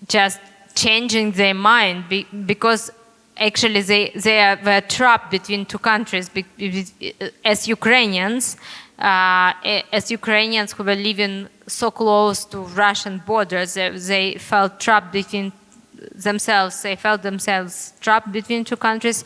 just changing their mind because actually they were trapped between two countries as Ukrainians who were living so close to Russian borders. They felt trapped between themselves. They felt themselves trapped between two countries.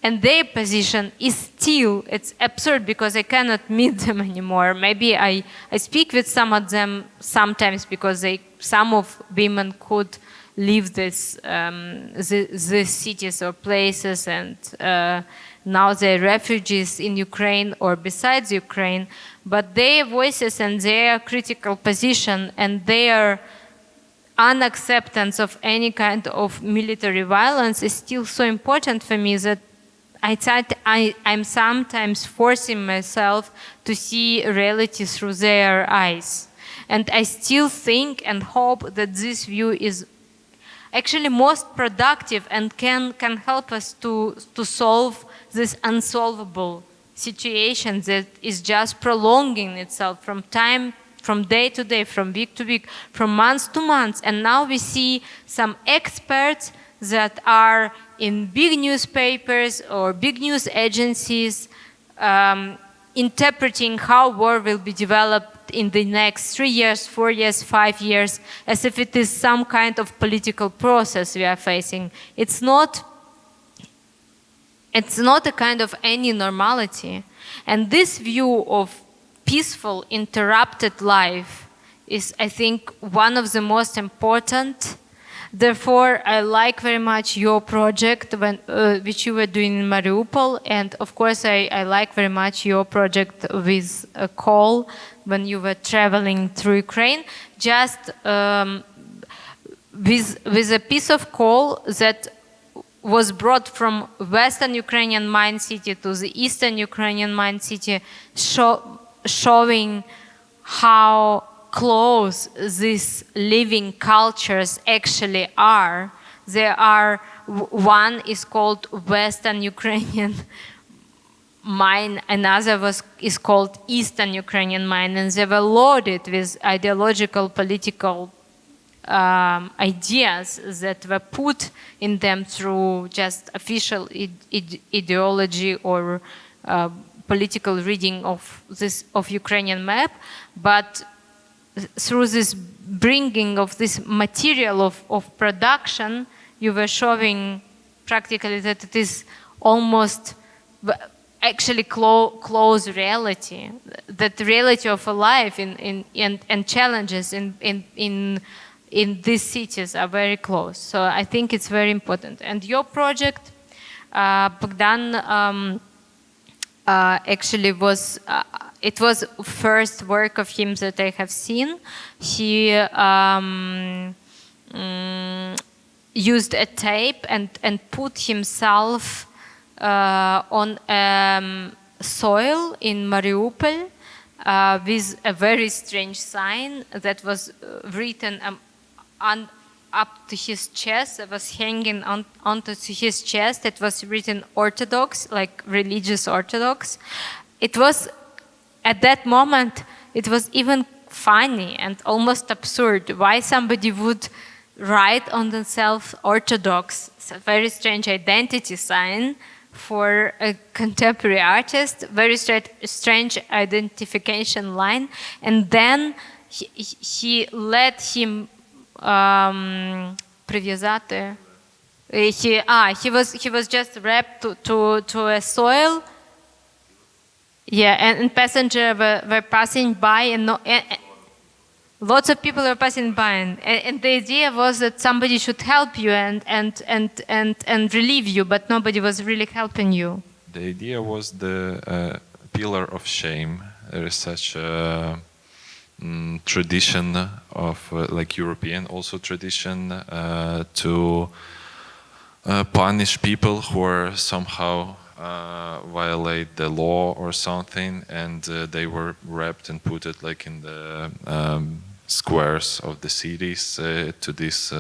And their position is still, it's absurd because I cannot meet them anymore. Maybe I speak with some of them sometimes because some of women could leave these cities or places, and now they're refugees in Ukraine or besides Ukraine. But their voices and their critical position and their unacceptance of any kind of military violence is still so important for me that I'm sometimes forcing myself to see reality through their eyes. And I still think and hope that this view is actually most productive and can help us to solve this unsolvable situation that is just prolonging itself from day to day, from week to week, from month to month. And now we see some experts that are in big newspapers or big news agencies interpreting how war will be developed in the next 3 years, 4 years, 5 years, as if it is some kind of political process we are facing. It's not a kind of any normality. And this view of peaceful, interrupted life is, I think, one of the most important. Therefore, I like very much your project which you were doing in Mariupol, and of course I like very much your project with a call when you were traveling through Ukraine, just with a piece of coal that was brought from Western Ukrainian mine city to the Eastern Ukrainian mine city, showing how close these living cultures actually are. There are, one is called Western Ukrainian mine, another is called Eastern Ukrainian mine, and they were loaded with ideological, political ideas that were put in them through just official ideology or political reading of Ukrainian map, but through this bringing of this material of production, you were showing practically that it is almost actually close reality, that the reality of a life and challenges in these cities are very close. So I think it's very important. And your project, Bohdan, actually was it was first work of him that I have seen. He used a tape and put himself on soil in Mariupol with a very strange sign that was written up to his chest. It was hanging onto his chest. It was written Orthodox, like religious Orthodox. It was, at that moment, it was even funny and almost absurd why somebody would write on themselves Orthodox. It's a very strange identity sign for a contemporary artist, very strange identification line. And then he let him прив'язати. He was just wrapped to a soil. Yeah, and passengers were passing by, and lots of people were passing by, and the idea was that somebody should help you and relieve you, but nobody was really helping you. The idea was the pillar of shame. There is such a tradition of like European also tradition to punish people who are somehow violate the law or something, and they were wrapped and put it like in the squares of the cities to these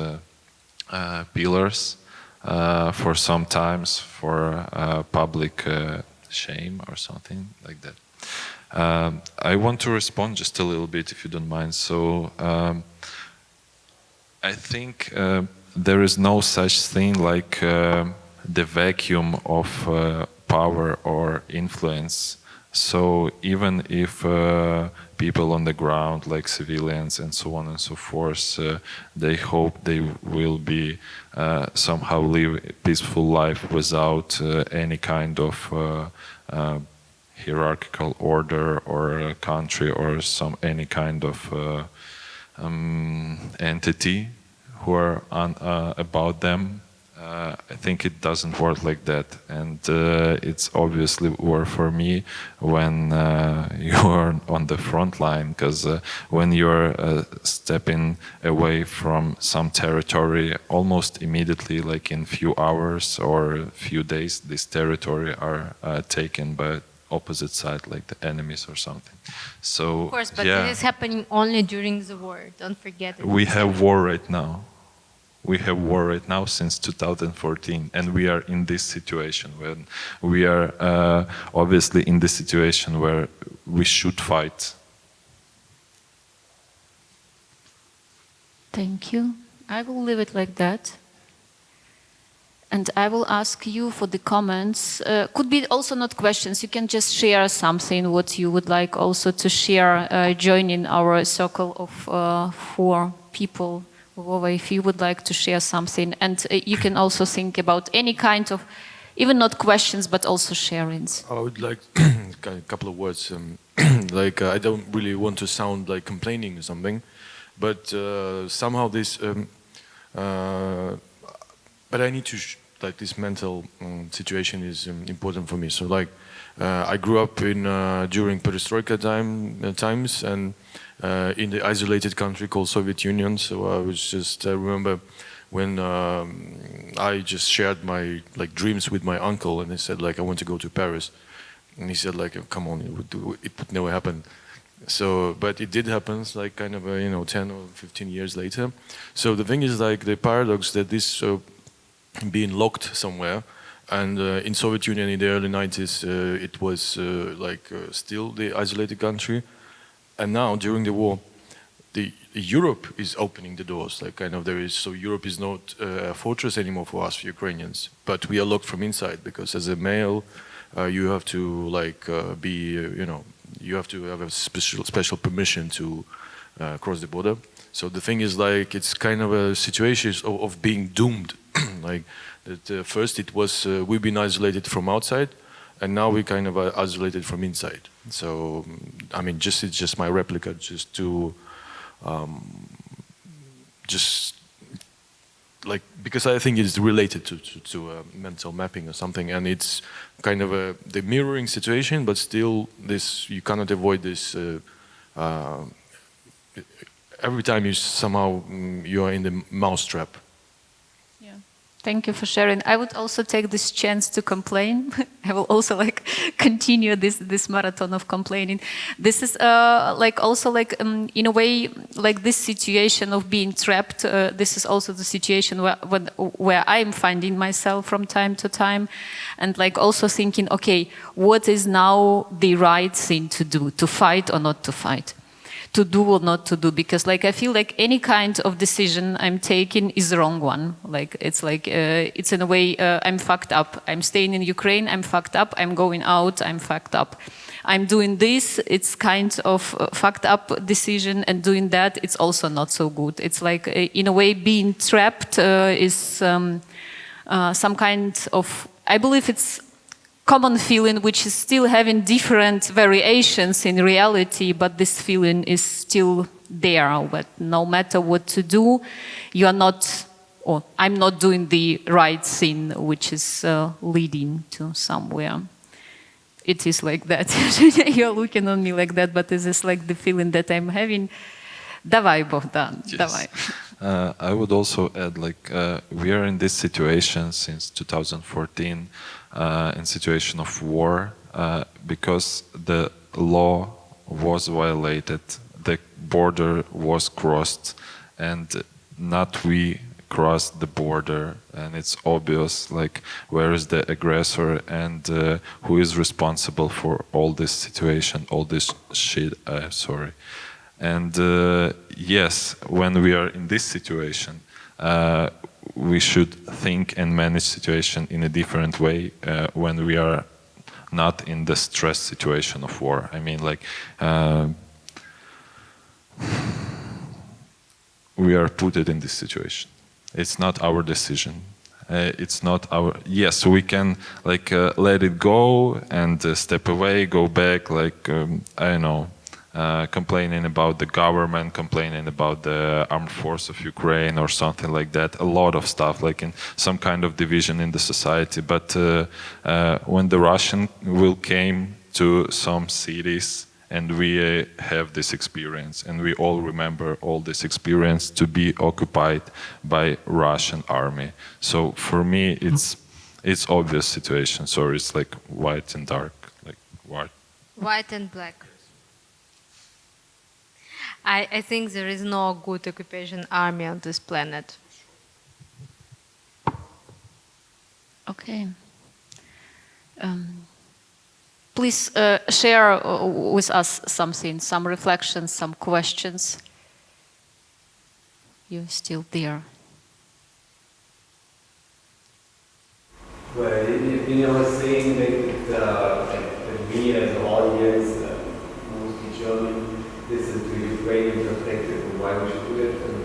pillars for some times for public shame or something like that. I want to respond just a little bit, if you don't mind. So I think there is no such thing like the vacuum of power or influence So even if people on the ground, like civilians and so on and so forth, they hope they will be somehow live a peaceful life without any kind of hierarchical order or a country or any kind of entity who are about them. I think it doesn't work like that, and it's obviously worse for me when you are on the front line, because when you're stepping away from some territory, almost immediately, like in few hours or few days, this territory are taken by opposite side, like the enemies or something. So Of course, but yeah, it is happening only during the war. Don't forget it. we have war right now. We have war right now since 2014, and we are in this situation when we are obviously in this situation where we should fight. Thank you. I will leave it like that. And I will ask you for the comments. Could be also not questions. You can just share something what you would like also to share, joining our circle of 4 people. Vova, if you would like to share something, and you can also think about any kind of, even not questions, but also sharings. I would like a couple of words. Like I don't really want to sound like complaining or something, but somehow this. But I need to like this mental situation is important for me. So like I grew up in during perestroika times and. In the isolated country called Soviet Union. So I was just, I remember when I just shared my like dreams with my uncle, and he said like, I want to go to Paris. And he said like, come on, it would never happen. So, but it did happen, like kind of, 10 or 15 years later. So the thing is like the paradox that this being locked somewhere, and in Soviet Union in the early 90s, it was still the isolated country. And now, during the war, Europe is opening the doors. Like kind of so Europe is not a fortress anymore for us Ukrainians, but we are locked from inside because as a male, you have to like you have to have a special permission to cross the border. So the thing is like it's kind of a situation of being doomed. Like that first it was we've been isolated from outside. And now we kind of are isolated from inside. So, I mean, it's just my replica, just to, because I think it's related to mental mapping or something, and it's kind of the mirroring situation, but still, you cannot avoid this. Every time you are in the mousetrap. Thank you for sharing. I would also take this chance to complain. I will also like continue this marathon of complaining. This is in a way like this situation of being trapped. This is also the situation where I'm finding myself from time to time, and like also thinking, okay, what is now the right thing to do? To fight or not to fight? To do or not to do, because like I feel like any kind of decision I'm taking is the wrong one. Like it's in a way I'm fucked up. I'm staying in Ukraine, I'm fucked up. I'm going out, I'm fucked up. I'm doing this, it's kind of fucked up decision, and doing that, it's also not so good. It's like in a way being trapped is some kind of, I believe it's common feeling which is still having different variations in reality, but this feeling is still there. But no matter what to do, you are not, or I'm not doing the right thing, which is leading to somewhere. It is like that. You're looking on me like that, but this is like the feeling that I'm having. Давай, Bohdan, yes. давай. I would also add, like, we are in this situation since 2014, in situation of war, because the law was violated, the border was crossed, and not we crossed the border, and it's obvious, like, where is the aggressor and who is responsible for all this situation, all this shit, sorry. And yes, when we are in this situation, we should think and manage situation in a different way when we are not in the stress situation of war. I mean, like, we are put in this situation. It's not our decision. It's not our. Yes, we can like let it go and step away, go back. Like I don't know, complaining about the government, complaining about the armed force of Ukraine or something like that. A lot of stuff, like in some kind of division in the society. But when the Russian will came to some cities, and we have this experience, and we all remember all this experience to be occupied by Russian army. So for me, it's obvious situation. So it's like white and dark, like white. White and black. I think there is no good occupation army on this planet. Okay. Please share with us something, some reflections, some questions. You're still there. Well, I was saying that we as an audience, mostly German, listen to Ukrainian perspective and why we should do that. And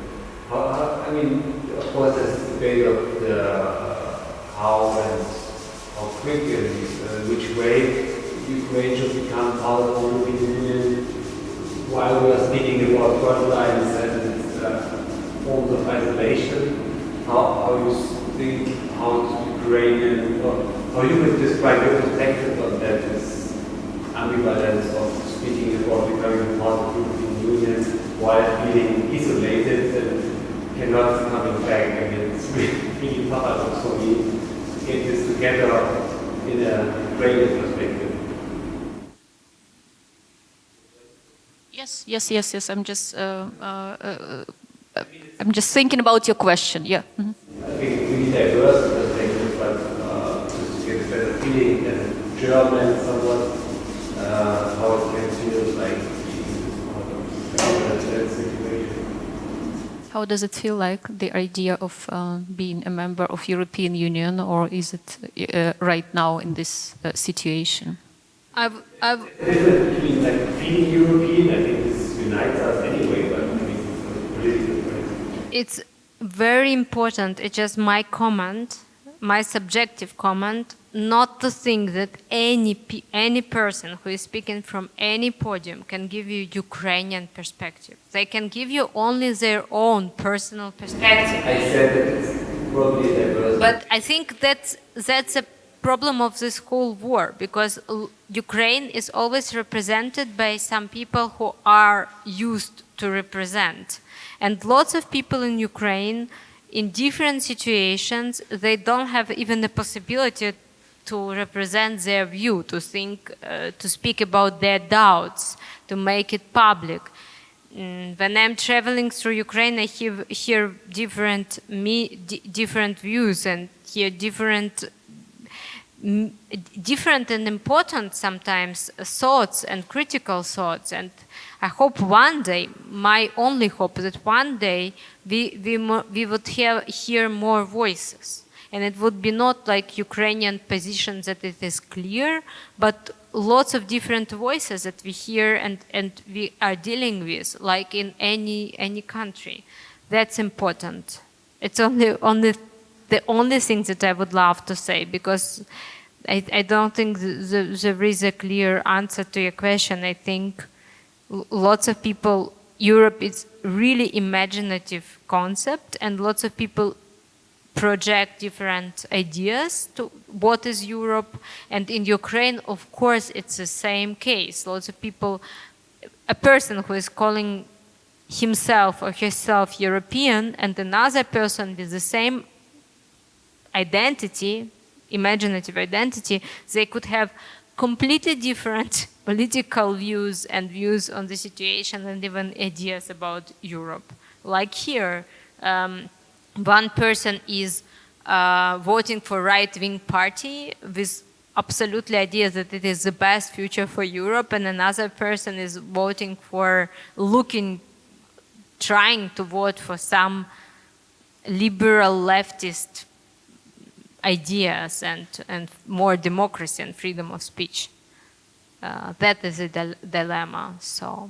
I mean, of course, there's this debate of the how and how quick and which way Ukraine should become part of the European Union, while we are speaking about front lines and forms of isolation. How you think how Ukrainian, or how you would describe your perspective on that is ambivalence of speaking about becoming part of the European Union while feeling isolated and cannot coming back. I mean, it's really tough for me to get this together in a Ukrainian perspective. Yes. I'm just thinking about your question. Yeah. Mm-hmm. I think it's really diverse perspective, but just to get a better feeling than German, somewhat how it can feel like being that situation. How does it feel like, the idea of being a member of European Union, or is it right now in this situation? I've Between like feeling European, I think this unites us anyway, but I mean, political point. It's very important. It's just my comment, my subjective comment, not to think that any person who is speaking from any podium can give you Ukrainian perspective. They can give you only their own personal perspective. I said that it's probably diverse. But I think that's a problem of this whole war, because Ukraine is always represented by some people who are used to represent. And lots of people in Ukraine, in different situations, they don't have even the possibility to represent their view, to think, to speak about their doubts, to make it public. When I'm traveling through Ukraine, I hear different views and hear different and important sometimes thoughts and critical thoughts. And I hope one day, my only hope, that one day we would hear more voices. And it would be not like Ukrainian position that it is clear, but lots of different voices that we hear and we are dealing with, like in any country. That's important. It's only the only thing that I would love to say, because I don't think there is a clear answer to your question. I think lots of people, Europe is really imaginative concept, and lots of people project different ideas to what is Europe. And in Ukraine, of course, it's the same case. Lots of people, a person who is calling himself or herself European, and another person with the same identity, imaginative identity, they could have completely different political views and views on the situation, and even ideas about Europe. Like here, one person is voting for right-wing party with absolutely idea that it is the best future for Europe, and another person is voting for trying to vote for some liberal leftist ideas and more democracy and freedom of speech. That is a dilemma. So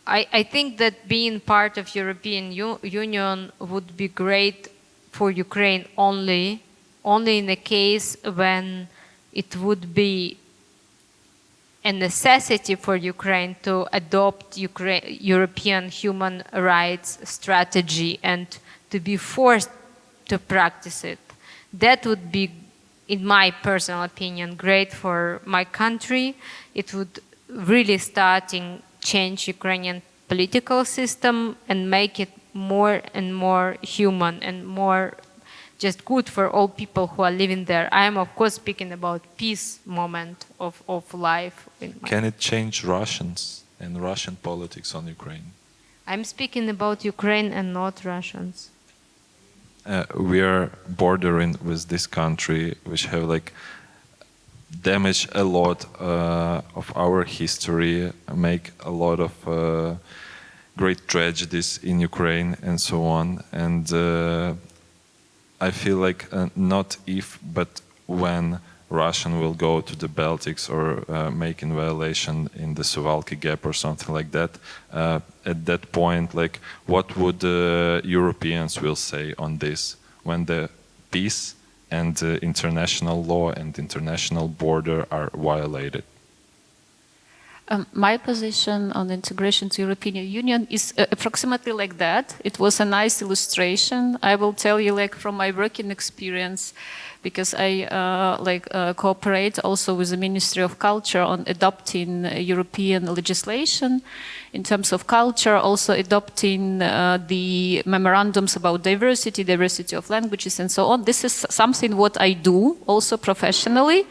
I think that being part of European Union would be great for Ukraine only in a case when it would be a necessity for Ukraine to adopt European human rights strategy and to be forced to practice it. That would be, in my personal opinion, great for my country. It would really change Ukrainian political system and make it more and more human and more just good for all people who are living there. I am, of course, speaking about peace moment of life. Can it change Russians and Russian politics on Ukraine? I'm speaking about Ukraine and not Russians. We are bordering with this country, which have like damaged a lot of our history, make a lot of great tragedies in Ukraine and so on. And I feel like not if, but when Russian will go to the Baltics or make in violation in the Suwalki Gap or something like that, at that point, like what would Europeans will say on this when the peace and international law and international border are violated? My position on integration to European Union is approximately like that. It was a nice illustration. I will tell you, like from my working experience, because I cooperate also with the Ministry of Culture on adopting European legislation in terms of culture, also adopting the memorandums about diversity of languages and so on. This is something what I do also professionally,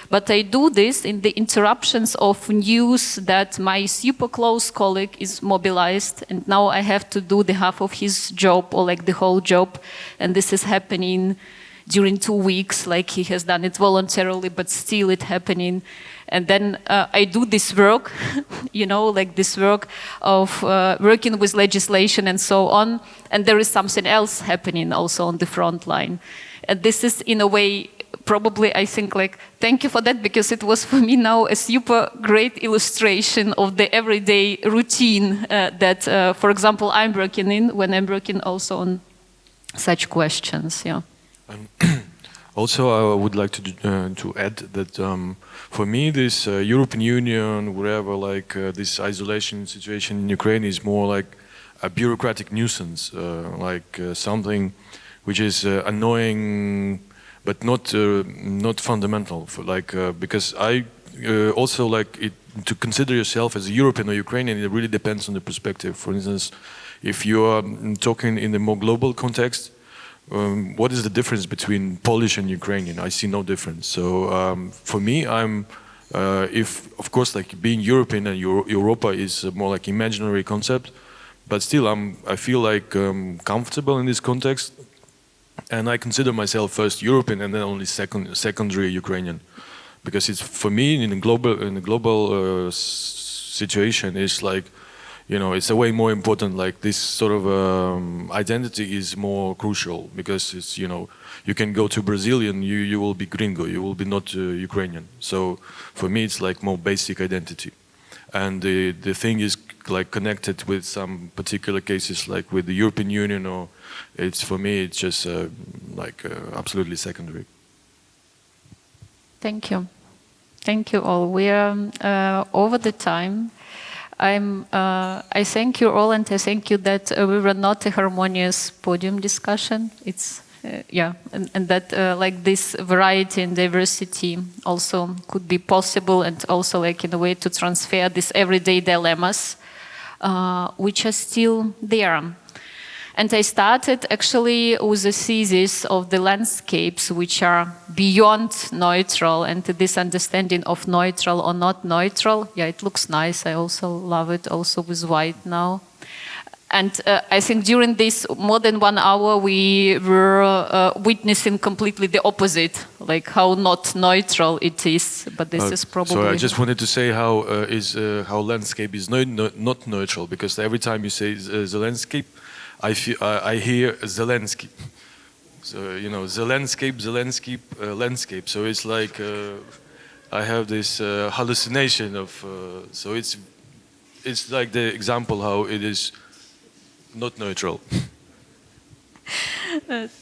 but I do this in the interruptions of news that my super close colleague is mobilized and now I have to do the half of his job or like the whole job, and this is happening during 2 weeks, like he has done it voluntarily, but still it happening. And then I do this work, you know, like this work of working with legislation and so on. And there is something else happening also on the front line. And this is in a way, probably I think like, thank you for that, because it was for me now a super great illustration of the everyday routine that, for example, I'm working in when I'm working also on such questions, yeah. Also, I would like to add that for me, this European Union, wherever, like this isolation situation in Ukraine is more like a bureaucratic nuisance, something which is annoying, but not fundamental. Because I also like it to consider yourself as a European or Ukrainian. It really depends on the perspective. For instance, if you are talking in the more global context. What is the difference between Polish and Ukrainian? I see no difference. So for me, of course, like being European and Europa is more like imaginary concept, but still I feel like comfortable in this context, and I consider myself first European and then only secondary Ukrainian, because it's for me in a global situation is like. You know, it's a way more important, like this sort of identity is more crucial, because it's, you know, you can go to Brazil and you will be gringo, you will be not Ukrainian. So for me, it's like more basic identity. And the thing is like connected with some particular cases, like with the European Union, or for me, it's just absolutely secondary. Thank you. Thank you all. We are over the time. I thank you all, and I thank you that we were not a harmonious podium discussion. It's and that like this variety and diversity also could be possible, and also like in a way to transfer these everyday dilemmas, which are still there. And I started actually with a thesis of the landscapes which are beyond neutral, and this understanding of neutral or not neutral. Yeah, it looks nice. I also love it also with white now. And I think during this more than 1 hour, we were witnessing completely the opposite, like how not neutral it is. But this is probably... So I just wanted to say how landscape is not neutral, because every time you say the landscape, I hear Zelensky. So the landscape, landscape. So it's like I have this hallucination of. So it's like the example how it is not neutral.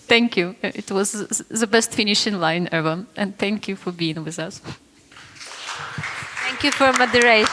Thank you. It was the best finishing line ever, and thank you for being with us. Thank you for moderation.